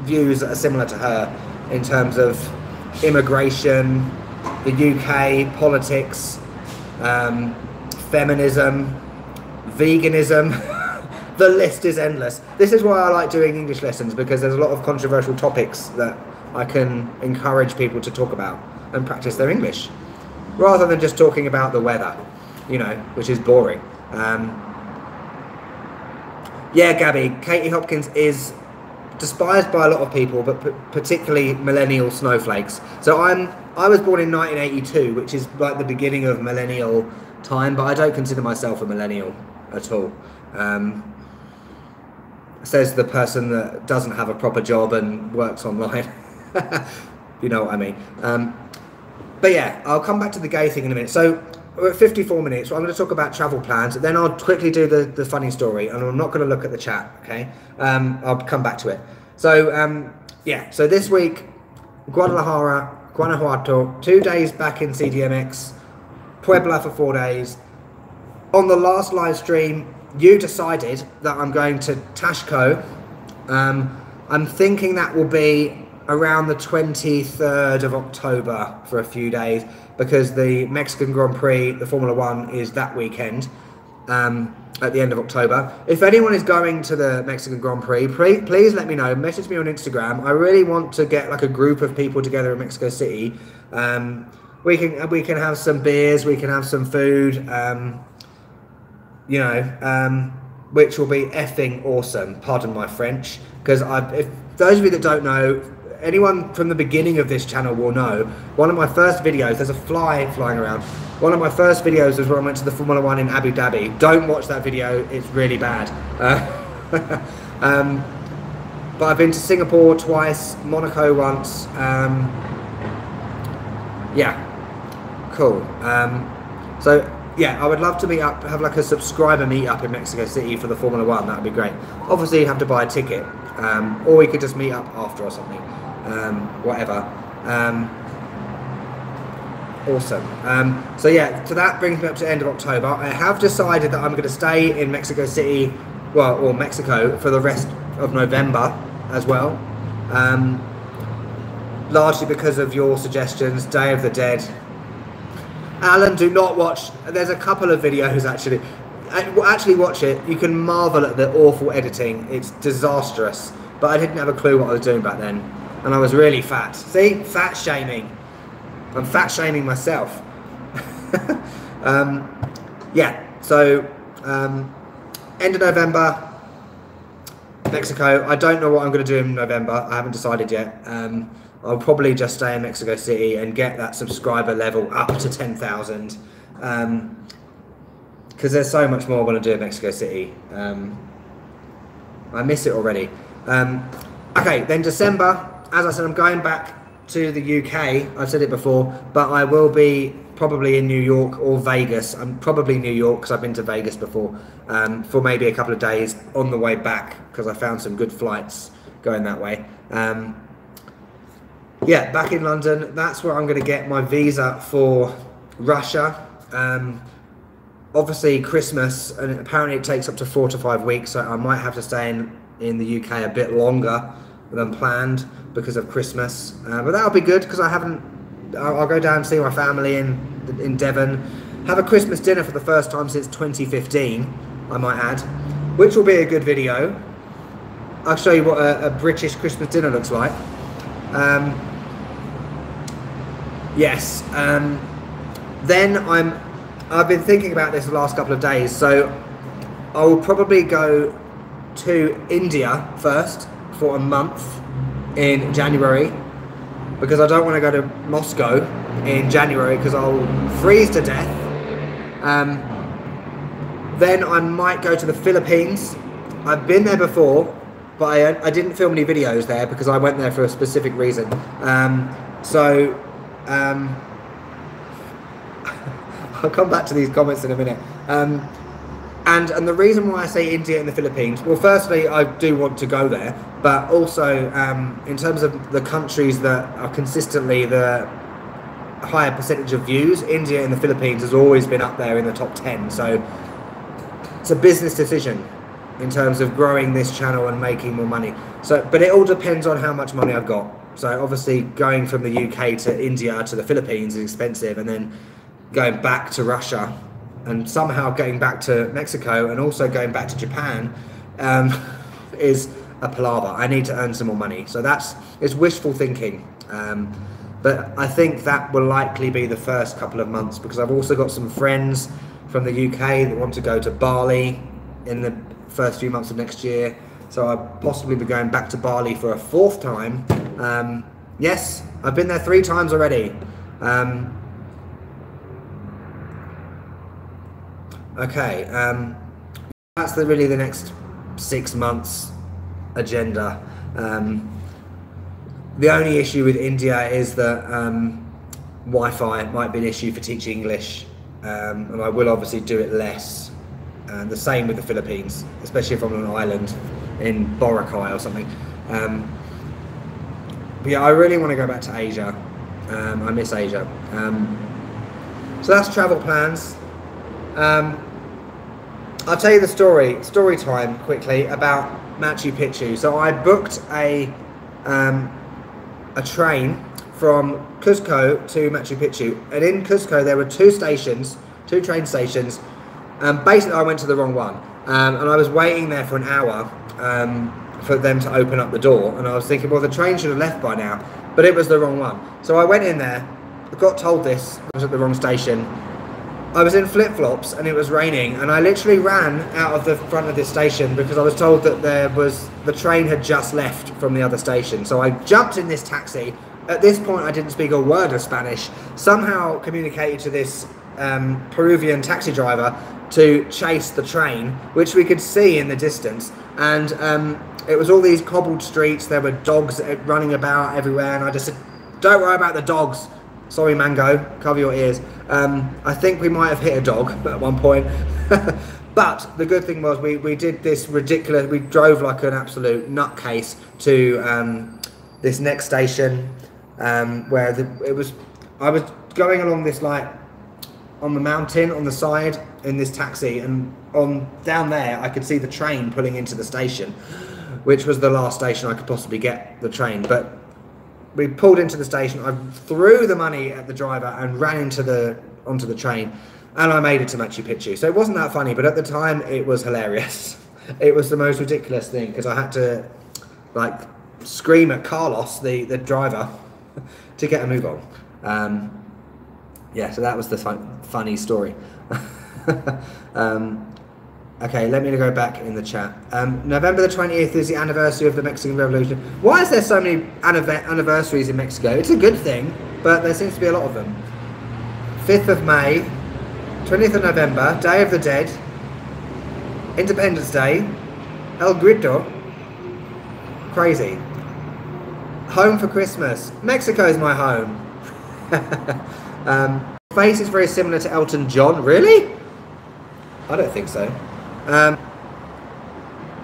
views that are similar to her in terms of immigration, the UK, politics, feminism, veganism. The list is endless. This is why I like doing English lessons, because there's a lot of controversial topics that I can encourage people to talk about and practice their English, rather than just talking about the weather, you know, which is boring. Yeah, Gabby, Katie Hopkins is despised by a lot of people, but particularly millennial snowflakes. So I was born in 1982, which is like the beginning of millennial time, but I don't consider myself a millennial at all. Says the person that doesn't have a proper job and works online. You know what I mean. But yeah, I'll come back to the gay thing in a minute. So we're at 54 minutes. So I'm going to talk about travel plans. Then I'll quickly do the funny story, and I'm not going to look at the chat, okay? I'll come back to it. So, yeah, so this week, Guadalajara, Guanajuato, 2 days back in cdmx, Puebla for 4 days. On the last live stream, you decided that I'm going to Tashco. I'm thinking that will be around the 23rd of October for a few days, because the Mexican Grand Prix, the Formula One, is that weekend, at the end of October. If anyone is going to the Mexican Grand Prix, please let me know. Message me on Instagram. I really want to get like a group of people together in Mexico City. we can have some beers, we can have some food, you know, which will be effing awesome. Pardon my French, because if those of you that don't know, anyone from the beginning of this channel will know, one of my first videos, there's a fly flying around. One of my first videos was when I went to the Formula 1 in Abu Dhabi. Don't watch that video, it's really bad. But I've been to Singapore twice, Monaco once. Yeah, cool. So yeah, I would love to meet up, have like a subscriber meet up in Mexico City for the Formula 1. That would be great. Obviously you have to buy a ticket, or we could just meet up after or something. Whatever. Awesome. So yeah, so that brings me up to the end of October. I have decided that I'm going to stay in Mexico City, well, or Mexico, for the rest of November as well. Largely because of your suggestions. Day of the Dead. Alan, do not watch. There's a couple of videos actually. Actually watch it. You can marvel at the awful editing. It's disastrous. But I didn't have a clue what I was doing back then. And I was really fat. See? Fat shaming. I'm fat shaming myself. Yeah, so end of November, Mexico. I don't know what I'm going to do in November. I haven't decided yet. I'll probably just stay in Mexico City and get that subscriber level up to 10,000. Because there's so much more I want to do in Mexico City. I miss it already. Okay, then December, as I said, I'm going back to the UK. I've said it before, but I will be probably in New York or Vegas. I'm probably New York because I've been to Vegas before, for maybe a couple of days on the way back because I found some good flights going that way. Yeah, back in London, that's where I'm going to get my visa for Russia. Obviously Christmas, and apparently it takes up to 4 to 5 weeks, so I might have to stay in the UK a bit longer than planned because of Christmas, but that'll be good because I'll go down and see my family in Devon, have a Christmas dinner for the first time since 2015, I might add, which will be a good video. I'll show you what a British Christmas dinner looks like. Yes, then I've been thinking about this the last couple of days, so I will probably go to India first for a month in January, because I don't want to go to Moscow in January because I'll freeze to death. Then I might go to the Philippines. I've been there before, but I didn't film any videos there because I went there for a specific reason. I'll come back to these comments in a minute. And the reason why I say India and the Philippines, well, firstly, I do want to go there, but also in terms of the countries that are consistently the higher percentage of views, India and the Philippines has always been up there in the top 10. So it's a business decision in terms of growing this channel and making more money. So, but it all depends on how much money I've got. So obviously going from the UK to India to the Philippines is expensive, and then going back to Russia and somehow getting back to Mexico and also going back to Japan is a palaver. I need to earn some more money. So it's wishful thinking. But I think that will likely be the first couple of months, because I've also got some friends from the UK that want to go to Bali in the first few months of next year. So I'll possibly be going back to Bali for a 4th time. Yes, I've been there 3 times already. Okay, that's really the next 6 months agenda. The only issue with India is that Wi-Fi might be an issue for teaching English, and I will obviously do it less. And the same with the Philippines, especially if I'm on an island in Boracay or something. But yeah, I really want to go back to Asia. I miss Asia. So that's travel plans. I'll tell you the story time quickly about Machu Picchu. So I booked a train from Cusco to Machu Picchu, and in Cusco there were 2 train stations. Basically I went to the wrong one, and I was waiting there for an hour for them to open up the door, and I was thinking, well, the train should have left by now, but it was the wrong one. So I went in there, got told this, I was at the wrong station. I was in flip-flops and it was raining, and I literally ran out of the front of this station because I was told that the train had just left from the other station. So I jumped in this taxi. At this point I didn't speak a word of Spanish, somehow communicated to this Peruvian taxi driver to chase the train, which we could see in the distance, and it was all these cobbled streets, there were dogs running about everywhere, and I just said, don't worry about the dogs. Sorry, Mango, cover your ears. I think we might have hit a dog at one point. But the good thing was we did this ridiculous, we drove like an absolute nutcase to this next station where I was going along this, like, on the mountain on the side in this taxi, and down there I could see the train pulling into the station, which was the last station I could possibly get the train. But we pulled into the station, I threw the money at the driver and ran onto the train, and I made it to Machu Picchu. So it wasn't that funny, but at the time it was hilarious. It was the most ridiculous thing, because I had to, like, scream at Carlos, the driver, to get a move on. Yeah, so that was the funny story. Okay, let me go back in the chat. November the 20th is the anniversary of the Mexican Revolution. Why is there so many anniversaries in Mexico? It's a good thing, but there seems to be a lot of them. 5th of May, 20th of November, Day of the Dead, Independence Day, El Grito. Crazy. Home for Christmas. Mexico's my home. Face is very similar to Elton John. Really? I don't think so.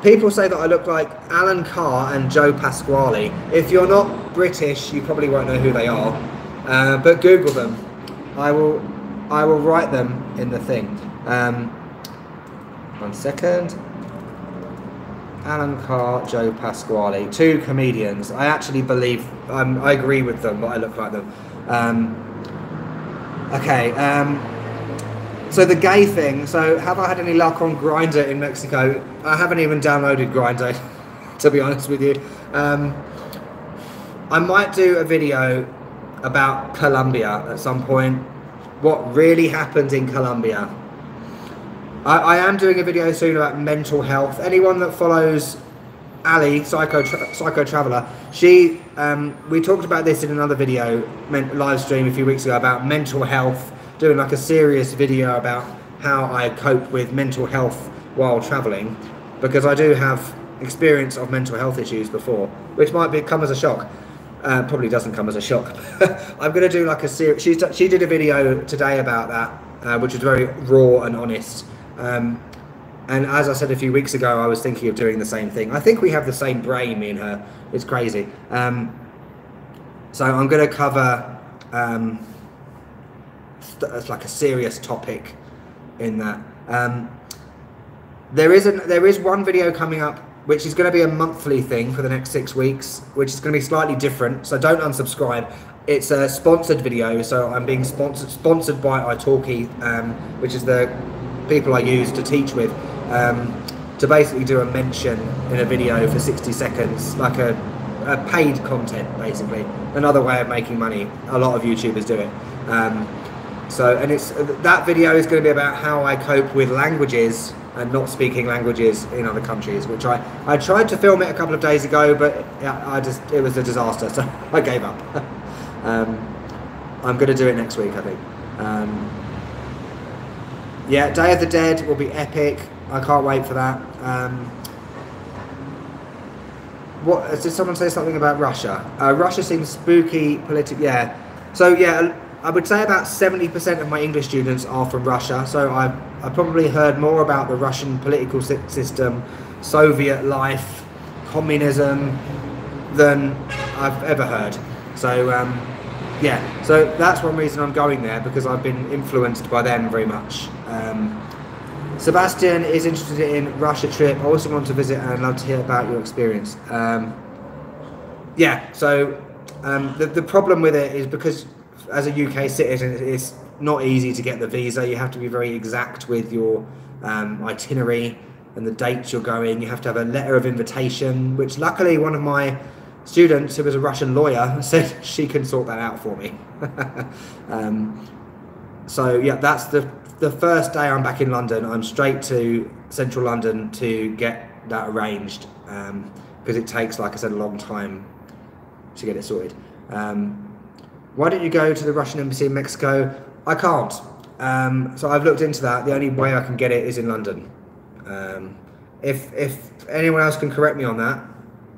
People say that I look like Alan Carr and Joe Pasquale. If you're not British, you probably won't know who they are. But Google them. I will write them in the thing. 1 second. Alan Carr, Joe Pasquale, 2 comedians. I actually believe, I agree with them, but I look like them. Okay, so the gay thing. So have I had any luck on Grindr in Mexico? I haven't even downloaded Grindr, to be honest with you. I might do a video about Colombia at some point. What really happened in Colombia. I am doing a video soon about mental health. Anyone that follows Ali, Psycho Traveller, we talked about this in another video, live stream a few weeks ago, about mental health, doing like a serious video about how I cope with mental health while travelling, because I do have experience of mental health issues before, which might come as a shock. Probably doesn't come as a shock. I'm going to do like a series. She did a video today about that, which was very raw and honest. And as I said a few weeks ago, I was thinking of doing the same thing. I think we have the same brain, me and her. It's crazy. So I'm going to cover like a serious topic in that. There is one video coming up, which is going to be a monthly thing for the next 6 weeks, which is going to be slightly different. So don't unsubscribe. It's a sponsored video, so I'm being sponsored by Italki, which is the people I use to teach with, to basically do a mention in a video for 60 seconds, like a paid content, basically. Another way of making money. A lot of YouTubers do it. That video is going to be about how I cope with languages and not speaking languages in other countries, which I tried to film it a couple of days ago, but it was a disaster, so I gave up. I'm going to do it next week, I think. Yeah, Day of the Dead will be epic. I can't wait for that. Did someone say something about Russia? Russia seems spooky, political. Yeah. So yeah, I would say about 70% of my English students are from Russia. So I probably heard more about the Russian political system, Soviet life, communism than I've ever heard. So yeah, so that's one reason I'm going there, because I've been influenced by them very much. Sebastian is interested in Russia trip. I also want to visit and I'd love to hear about your experience. Yeah, so the problem with it is because as a UK citizen, it's not easy to get the visa. You have to be very exact with your itinerary and the dates you're going. You have to have a letter of invitation, which luckily one of my student who was a Russian lawyer said she can sort that out for me. So yeah, that's the first day I'm back in London. I'm straight to central London to get that arranged, because it takes, like I said, a long time to get it sorted. Why don't you go to the Russian embassy in Mexico? I can't. So I've looked into that. The only way I can get it is in London. If anyone else can correct me on that,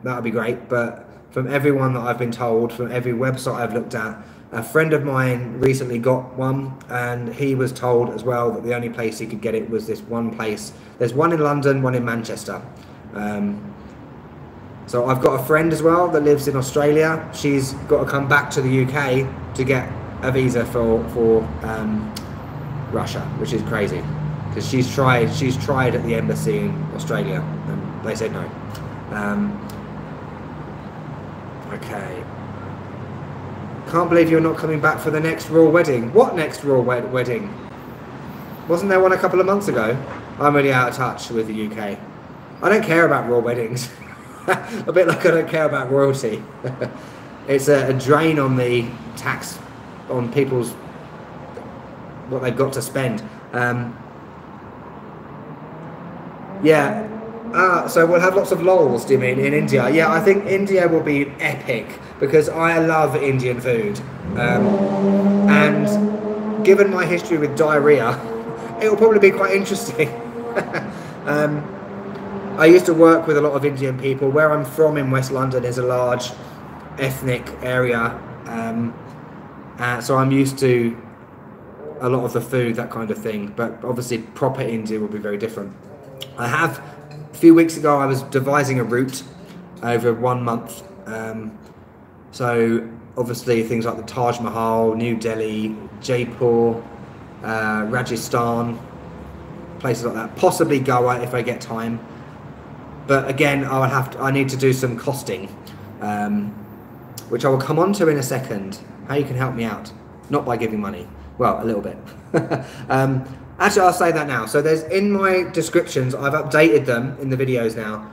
that would be great. But from everyone that I've been told, from every website I've looked at, a friend of mine recently got one, and he was told as well that the only place he could get it was this one place. There's one in London, one in Manchester. So I've got a friend as well that lives in Australia. She's got to come back to the UK to get a visa for Russia, which is crazy, because she's tried at the embassy in Australia and they said no. Okay. Can't believe you're not coming back for the next royal wedding. What next royal wedding? Wasn't there one a couple of months ago? I'm really out of touch with the UK. I don't care about royal weddings. A bit like I don't care about royalty. It's a drain on the tax on people's, what they've got to spend. Yeah. So we'll have lots of lols, do you mean, in India? Yeah, I think India will be epic, because I love Indian food. And given my history with diarrhea, it will probably be quite interesting. I used to work with a lot of Indian people. Where I'm from in West London is a large ethnic area. So I'm used to a lot of the food, that kind of thing. But obviously proper India will be very different. A few weeks ago I was devising a route over 1 month. So obviously things like the Taj Mahal, New Delhi, Jaipur, Rajasthan, places like that. Possibly Goa if I get time. But again, I need to do some costing, which I will come on to in a second. How you can help me out, not by giving money. Well, a little bit. Actually, I'll say that now. So there's, in my descriptions, I've updated them in the videos now.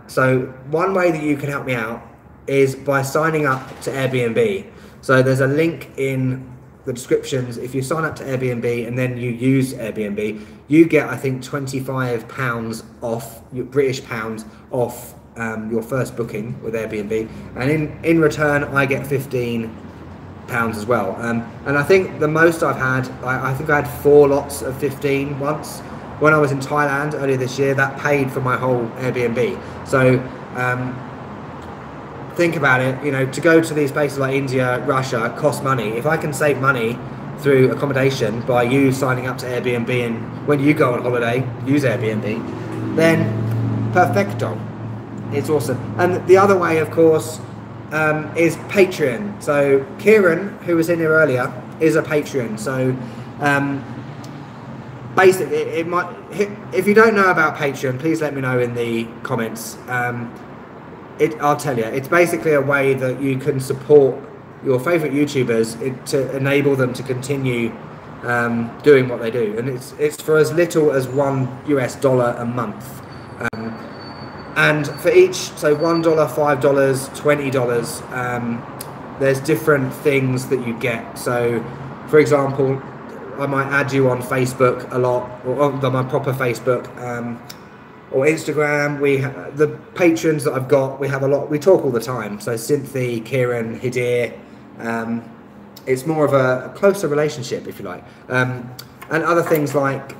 So one way that you can help me out is by signing up to Airbnb. So there's a link in the descriptions. If you sign up to Airbnb and then you use Airbnb, you get, I think, £25 off, British pounds off your first booking with Airbnb, and in return I get £15 as well. And I think the most I've had, I think I had 4 lots of 15 once when I was in Thailand earlier this year. That paid for my whole Airbnb. So think about it, you know, to go to these places like India, Russia, costs money. If I can save money through accommodation by you signing up to Airbnb, and when you go on holiday use Airbnb, then perfecto. It's awesome. And the other way, of course, is Patreon. So Kieran, who was in here earlier, is a Patreon. So basically, if you don't know about Patreon, please let me know in the comments. I'll tell you, it's basically a way that you can support your favourite YouTubers to enable them to continue doing what they do, and it's for as little as $1 a month. And for each, so $1, $5, $20, there's different things that you get. So, for example, I might add you on Facebook a lot, or on my proper Facebook, or Instagram. The patrons that I've got, we have a lot. We talk all the time. So Cynthia, Kieran, Hidir. It's more of a closer relationship, if you like. And other things like,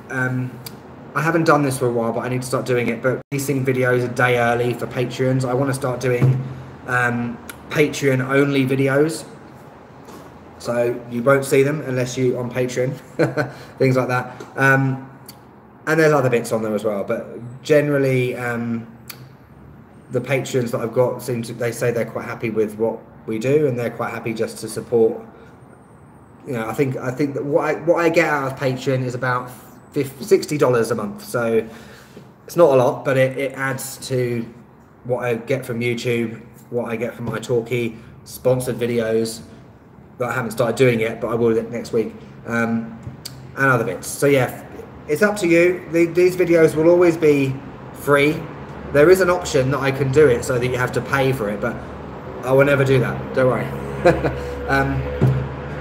I haven't done this for a while, but I need to start doing it. But releasing videos a day early for Patreons. I want to start doing Patreon-only videos. So you won't see them unless you're on Patreon. Things like that. And there's other bits on there as well. But generally, the patrons that I've got they say they're quite happy with what we do, and they're quite happy just to support. You know, I think that what I get out of Patreon is about $60 a month, so it's not a lot, but it adds to what I get from YouTube, what I get from my talkie, sponsored videos that I haven't started doing yet, but I will next week, and other bits. So yeah, it's up to you. These videos will always be free. There is an option that I can do it so that you have to pay for it, but I will never do that. Don't worry.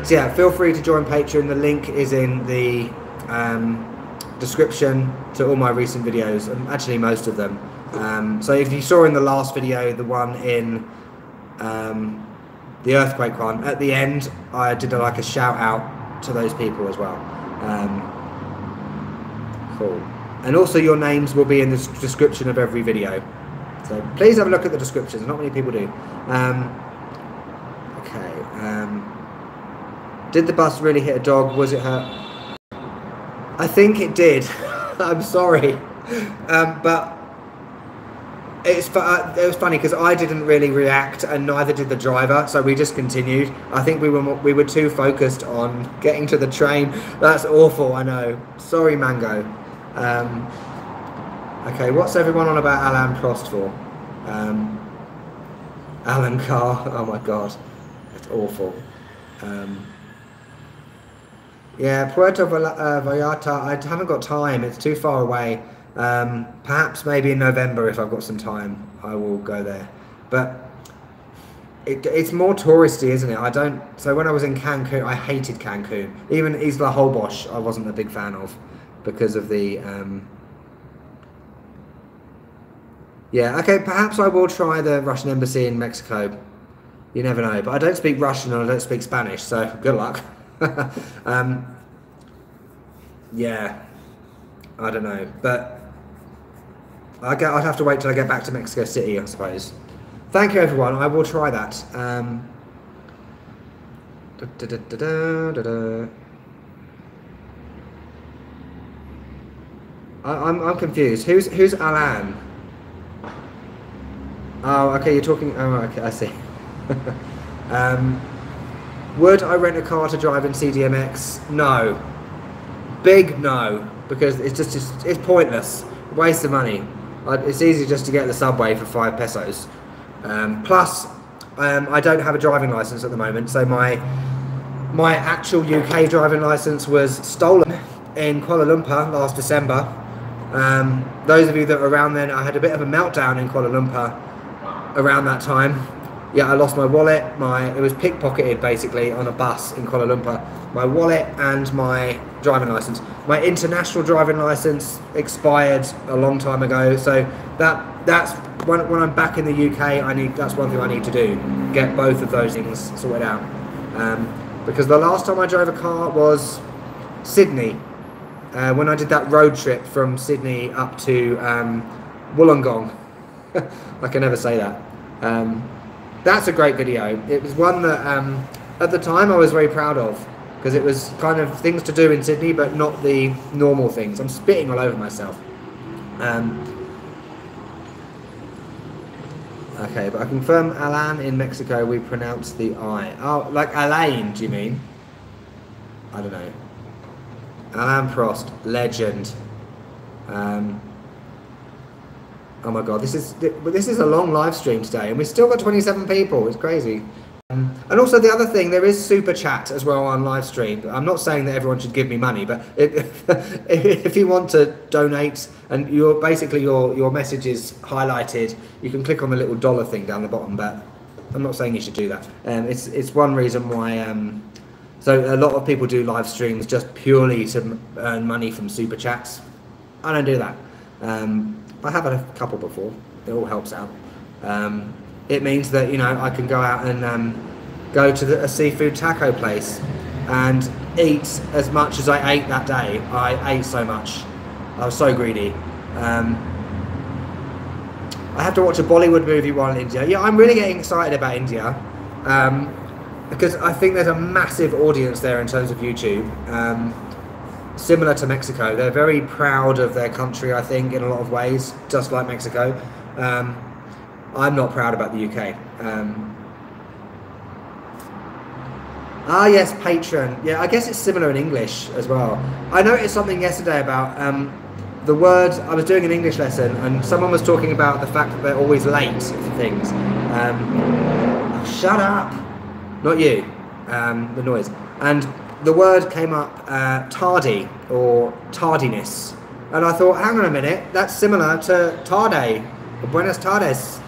So yeah, feel free to join Patreon. The link is in the description to all my recent videos, and actually most of them. So if you saw in the last video, the one in the earthquake one, at the end I did like a shout out to those people as well. Cool. And also your names will be in the description of every video. So please have a look at the descriptions. Not many people do. Okay. Did the bus really hit a dog? Was it hurt? I think it did. I'm sorry. But it was funny because I didn't really react, and neither did the driver, so we just continued. I think we were too focused on getting to the train. That's awful, I know. Sorry, Mango. Okay, what's everyone on about Alain Prost for? Alan Carr. Oh my god, it's awful. Yeah, Puerto Vallarta. I haven't got time. It's too far away. Perhaps maybe in November, if I've got some time, I will go there. But it's more touristy, isn't it? So when I was in Cancun, I hated Cancun. Even Isla Holbox, I wasn't a big fan of because of the. Yeah, okay. Perhaps I will try the Russian embassy in Mexico. You never know. But I don't speak Russian and I don't speak Spanish, so good luck. Yeah, I don't know, but I'd have to wait till I get back to Mexico City, I suppose. Thank you, everyone. I will try that. I'm confused. Who's Alan? Oh, okay. You're talking. Oh, okay. I see. Would I rent a car to drive in cdmx? No. Big no, because it's pointless. Waste of money. It's easy just to get the subway for 5 pesos. Plus, I don't have a driving license at the moment, so my actual UK driving license was stolen in Kuala Lumpur last December. Those of you that were around then, I had a bit of a meltdown in Kuala Lumpur around that time. Yeah, I lost my wallet. It was pickpocketed basically on a bus in Kuala Lumpur. My wallet and my driving license. My international driving license expired a long time ago. So that's when I'm back in the UK. That's one thing I need to do. Get both of those things sorted out. Because the last time I drove a car was Sydney. When I did that road trip from Sydney up to Wollongong. I can never say that. That's a great video. It was one that at the time I was very proud of, because it was kind of things to do in Sydney but not the normal things. I'm spitting all over myself. Okay, but I confirm Alain in Mexico we pronounce the I. Oh, like Alain, do you mean? I don't know. Alain Prost, legend. Oh my god, this is a long live stream today, and we've still got 27 people. It's crazy. And also the other thing, there is super chat as well on live stream. I'm not saying that everyone should give me money, but if you want to donate and your message is highlighted, you can click on the little dollar thing down the bottom. But I'm not saying you should do that. It's one reason why. So a lot of people do live streams just purely to earn money from super chats. I don't do that. I have a couple before. It all helps out. It means that, you know, I can go out and go to a seafood taco place and eat as much as I ate that day. I ate so much. I was so greedy. I have to watch a Bollywood movie while in India. Yeah, I'm really getting excited about India because I think there's a massive audience there in terms of YouTube. Similar to Mexico, they're very proud of their country, I think, in a lot of ways, just like Mexico. I'm not proud about the UK. Yes, patron. Yeah, I guess it's similar in English as well. I noticed something yesterday about the word. I was doing an English lesson and someone was talking about the fact that they're always late for things. Oh, shut up! Not you. The noise. And the word came up, tardy or tardiness, and I thought, hang on a minute, that's similar to tarde, buenas tardes.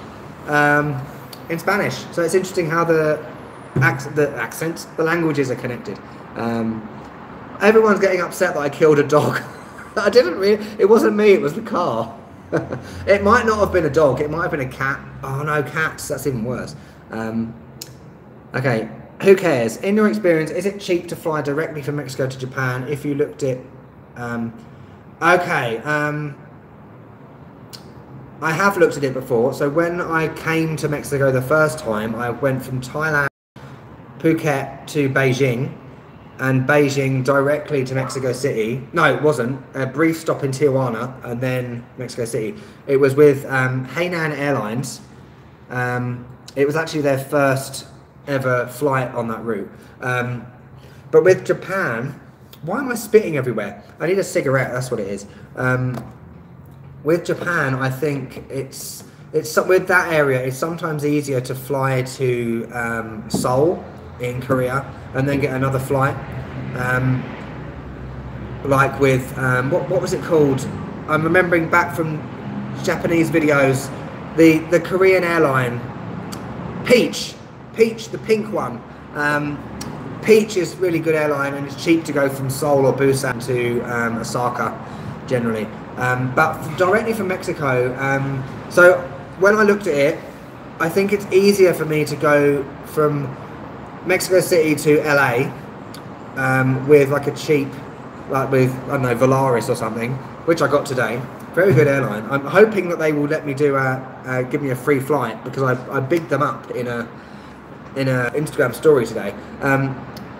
in Spanish. So it's interesting how the accents, the languages are connected. Everyone's getting upset that I killed a dog. I didn't really. It wasn't me. It was the car. It might not have been a dog. It might have been a cat. Oh no, cats. That's even worse. Okay. Who cares? In your experience, is it cheap to fly directly from Mexico to Japan? If you looked at, okay. I have looked at it before. So when I came to Mexico the first time, I went from Thailand, Phuket to Beijing, and Beijing directly to Mexico City. No, it wasn't. A brief stop in Tijuana and then Mexico City. It was with Hainan Airlines. It was actually their first ever flight on that route. But with Japan, why am I spitting everywhere? I need a cigarette, that's what it is. With Japan, I think it's with that area, it's sometimes easier to fly to Seoul in Korea and then get another flight. Like with, what was it called? I'm remembering back from Japanese videos, the Korean airline, Peach, the pink one. Peach is really good airline and it's cheap to go from Seoul or Busan to Osaka generally. But directly from Mexico, so when I looked at it, I think it's easier for me to go from Mexico City to LA with like a cheap, like with, I don't know, Volaris or something, which I got today. Very good airline. I'm hoping that they will let me do give me a free flight because I bigged them up in a Instagram story today.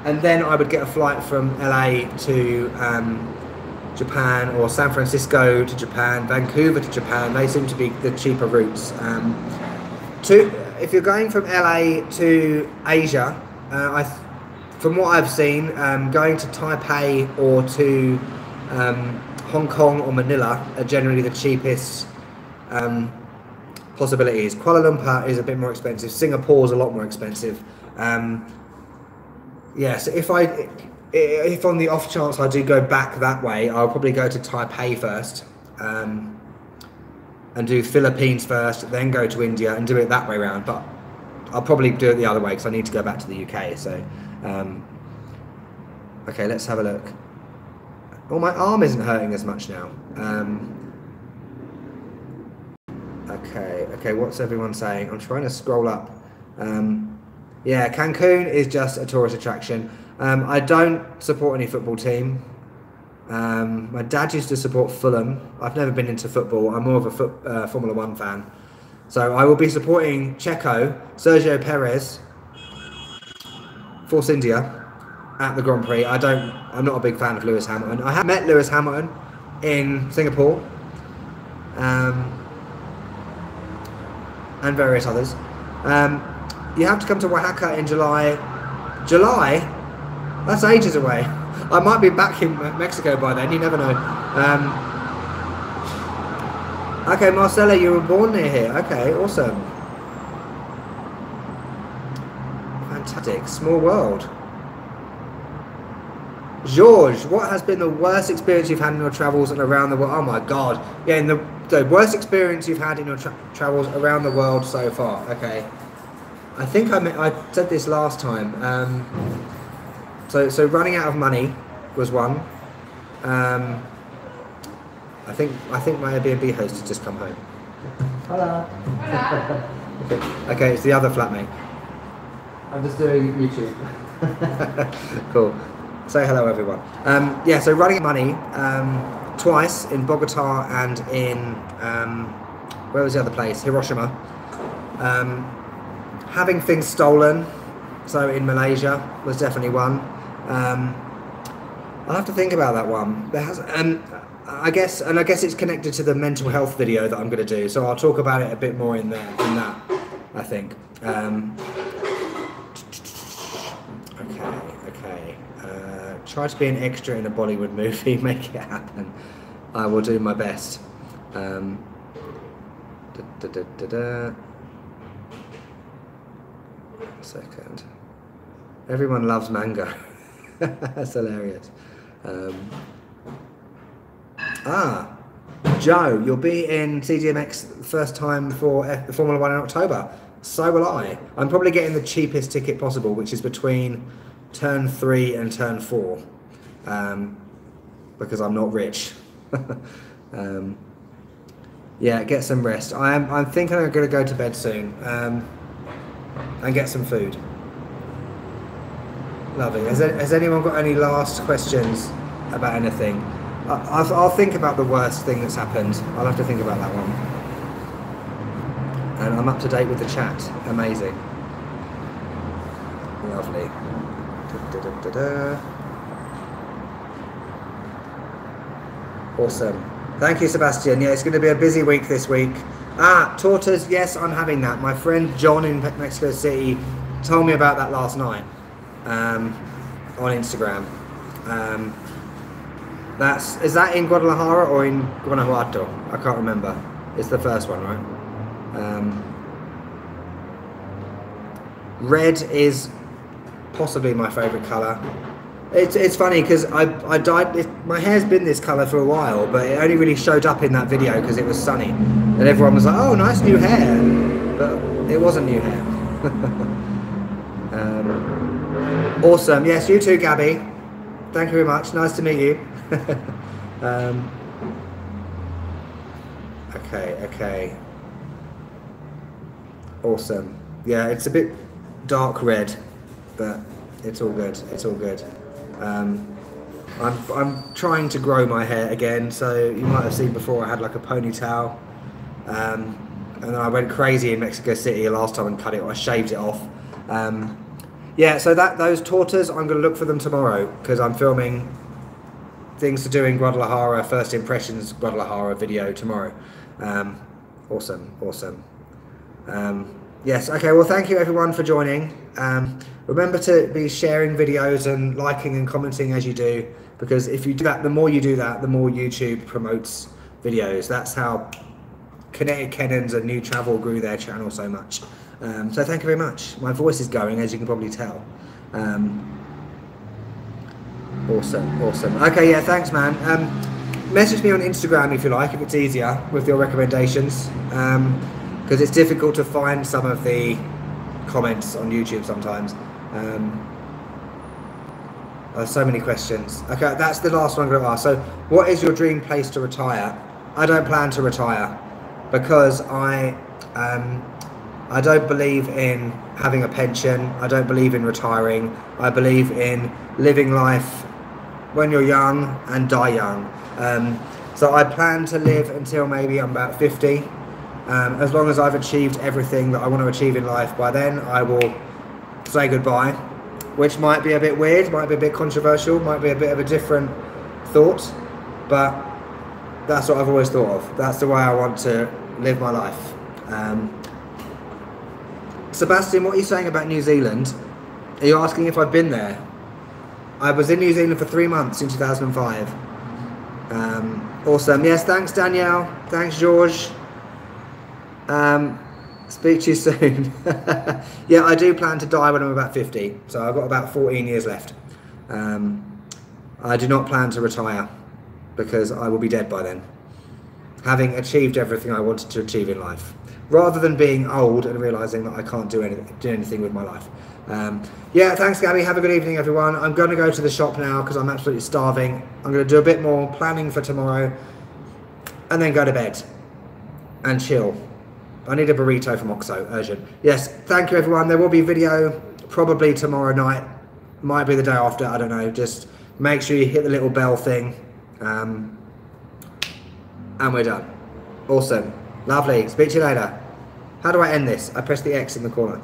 And then I would get a flight from LA to Japan, or San Francisco to Japan, Vancouver to Japan. They seem to be the cheaper routes. If you're going from LA to Asia, from what I've seen, going to Taipei or to Hong Kong or Manila are generally the cheapest possibilities. Kuala Lumpur is a bit more expensive. Singapore's a lot more expensive. Yeah, so if on the off chance I do go back that way, I'll probably go to Taipei first, and do Philippines first, then go to India and do it that way around. But I'll probably do it the other way because I need to go back to the UK. So, okay, let's have a look. Well, my arm isn't hurting as much now. Okay, what's everyone saying? I'm trying to scroll up. Yeah, Cancun is just a tourist attraction. I don't support any football team. My dad used to support Fulham. I've never been into football. I'm more of a Formula 1 fan. So I will be supporting Checo, Sergio Perez, Force India at the Grand Prix. I'm not a big fan of Lewis Hamilton. I have met Lewis Hamilton in Singapore, and various others. You have to come to Oaxaca in July. July? That's ages away. I might be back in Mexico by then, you never know. Okay, Marcella, you were born near here. Okay, awesome. Fantastic, small world. George, what has been the worst experience you've had in your travels and around the world? Oh my God. Yeah, the worst experience you've had in your travels around the world so far. Okay. I think I said this last time. So running out of money was one. I think my Airbnb host has just come home. Hello. Okay, it's the other flatmate. I'm just doing YouTube. Cool. Say hello, everyone. Yeah, so running out of money twice in Bogota and in where was the other place? Hiroshima. Having things stolen, so in Malaysia was definitely one. I'll have to think about that one. There has, I guess it's connected to the mental health video that I'm going to do. So I'll talk about it a bit more in that. I think. Okay. Try to be an extra in a Bollywood movie. Make it happen. I will do my best. A second. Everyone loves mango. That's hilarious. Joe, you'll be in cdmx the first time for Formula 1 in October. So will I. I'm probably getting the cheapest ticket possible, which is between turn 3 and turn 4, because I'm not rich. Yeah, get some rest. I'm thinking I'm going to go to bed soon, and get some food. Lovely. Has anyone got any last questions about anything? I'll think about the worst thing that's happened. I'll have to think about that one. And I'm up to date with the chat. Amazing. Lovely. Awesome. Thank you, Sebastian. Yeah, it's going to be a busy week this week. Tortas. Yes, I'm having that. My friend John in Mexico City told me about that last night on Instagram. Is that in Guadalajara or in Guanajuato? I can't remember. It's the first one, right? Red is possibly my favourite colour. It's funny because I dyed my hair's been this colour for a while, but it only really showed up in that video because it was sunny, and everyone was like, "Oh, nice new hair," but it wasn't new hair. Awesome. Yes, you too, Gabby. Thank you very much. Nice to meet you. Okay. Awesome. Yeah, it's a bit dark red, but it's all good. It's all good. I'm trying to grow my hair again, so you might have seen before I had like a ponytail, and then I went crazy in Mexico City last time and cut it. I shaved it off. Yeah, so those tortas, I'm going to look for them tomorrow because I'm filming things to do in Guadalajara, first impressions Guadalajara video tomorrow. Awesome. Yes, okay, well thank you everyone for joining. Remember to be sharing videos and liking and commenting as you do, because if you do that, the more you do that, the more YouTube promotes videos. That's how Kinetic Kennons and New Travel grew their channel so much. So thank you very much. My voice is going, as you can probably tell. Awesome. Okay, yeah, thanks, man. Message me on Instagram if you like, if it's easier, with your recommendations. Because it's difficult to find some of the comments on YouTube sometimes. There's so many questions. Okay, that's the last one I'm going to ask. So, what is your dream place to retire? I don't plan to retire because I don't believe in having a pension. I don't believe in retiring. I believe in living life when you're young and die young. So I plan to live until maybe I'm about 50. As long as I've achieved everything that I want to achieve in life, by then I will say goodbye, which might be a bit weird, might be a bit controversial, might be a bit of a different thought, but that's what I've always thought of. That's the way I want to live my life. Sebastian, what are you saying about New Zealand? Are you asking if I've been there? I was in New Zealand for 3 months in 2005. Awesome. Yes, thanks Danielle. Thanks George. Speak to you soon. Yeah, I do plan to die when I'm about 50, so I've got about 14 years left. I do not plan to retire because I will be dead by then, having achieved everything I wanted to achieve in life, rather than being old and realising that I can't do anything with my life. Yeah, thanks Gabby. Have a good evening everyone. I'm going to go to the shop now because I'm absolutely starving. I'm going to do a bit more planning for tomorrow and then go to bed and chill. I need a burrito from Oxo, urgent. Yes, thank you everyone. There will be video probably tomorrow night. Might be the day after, I don't know. Just make sure you hit the little bell thing. And we're done. Awesome. Lovely. Speak to you later. How do I end this? I press the X in the corner.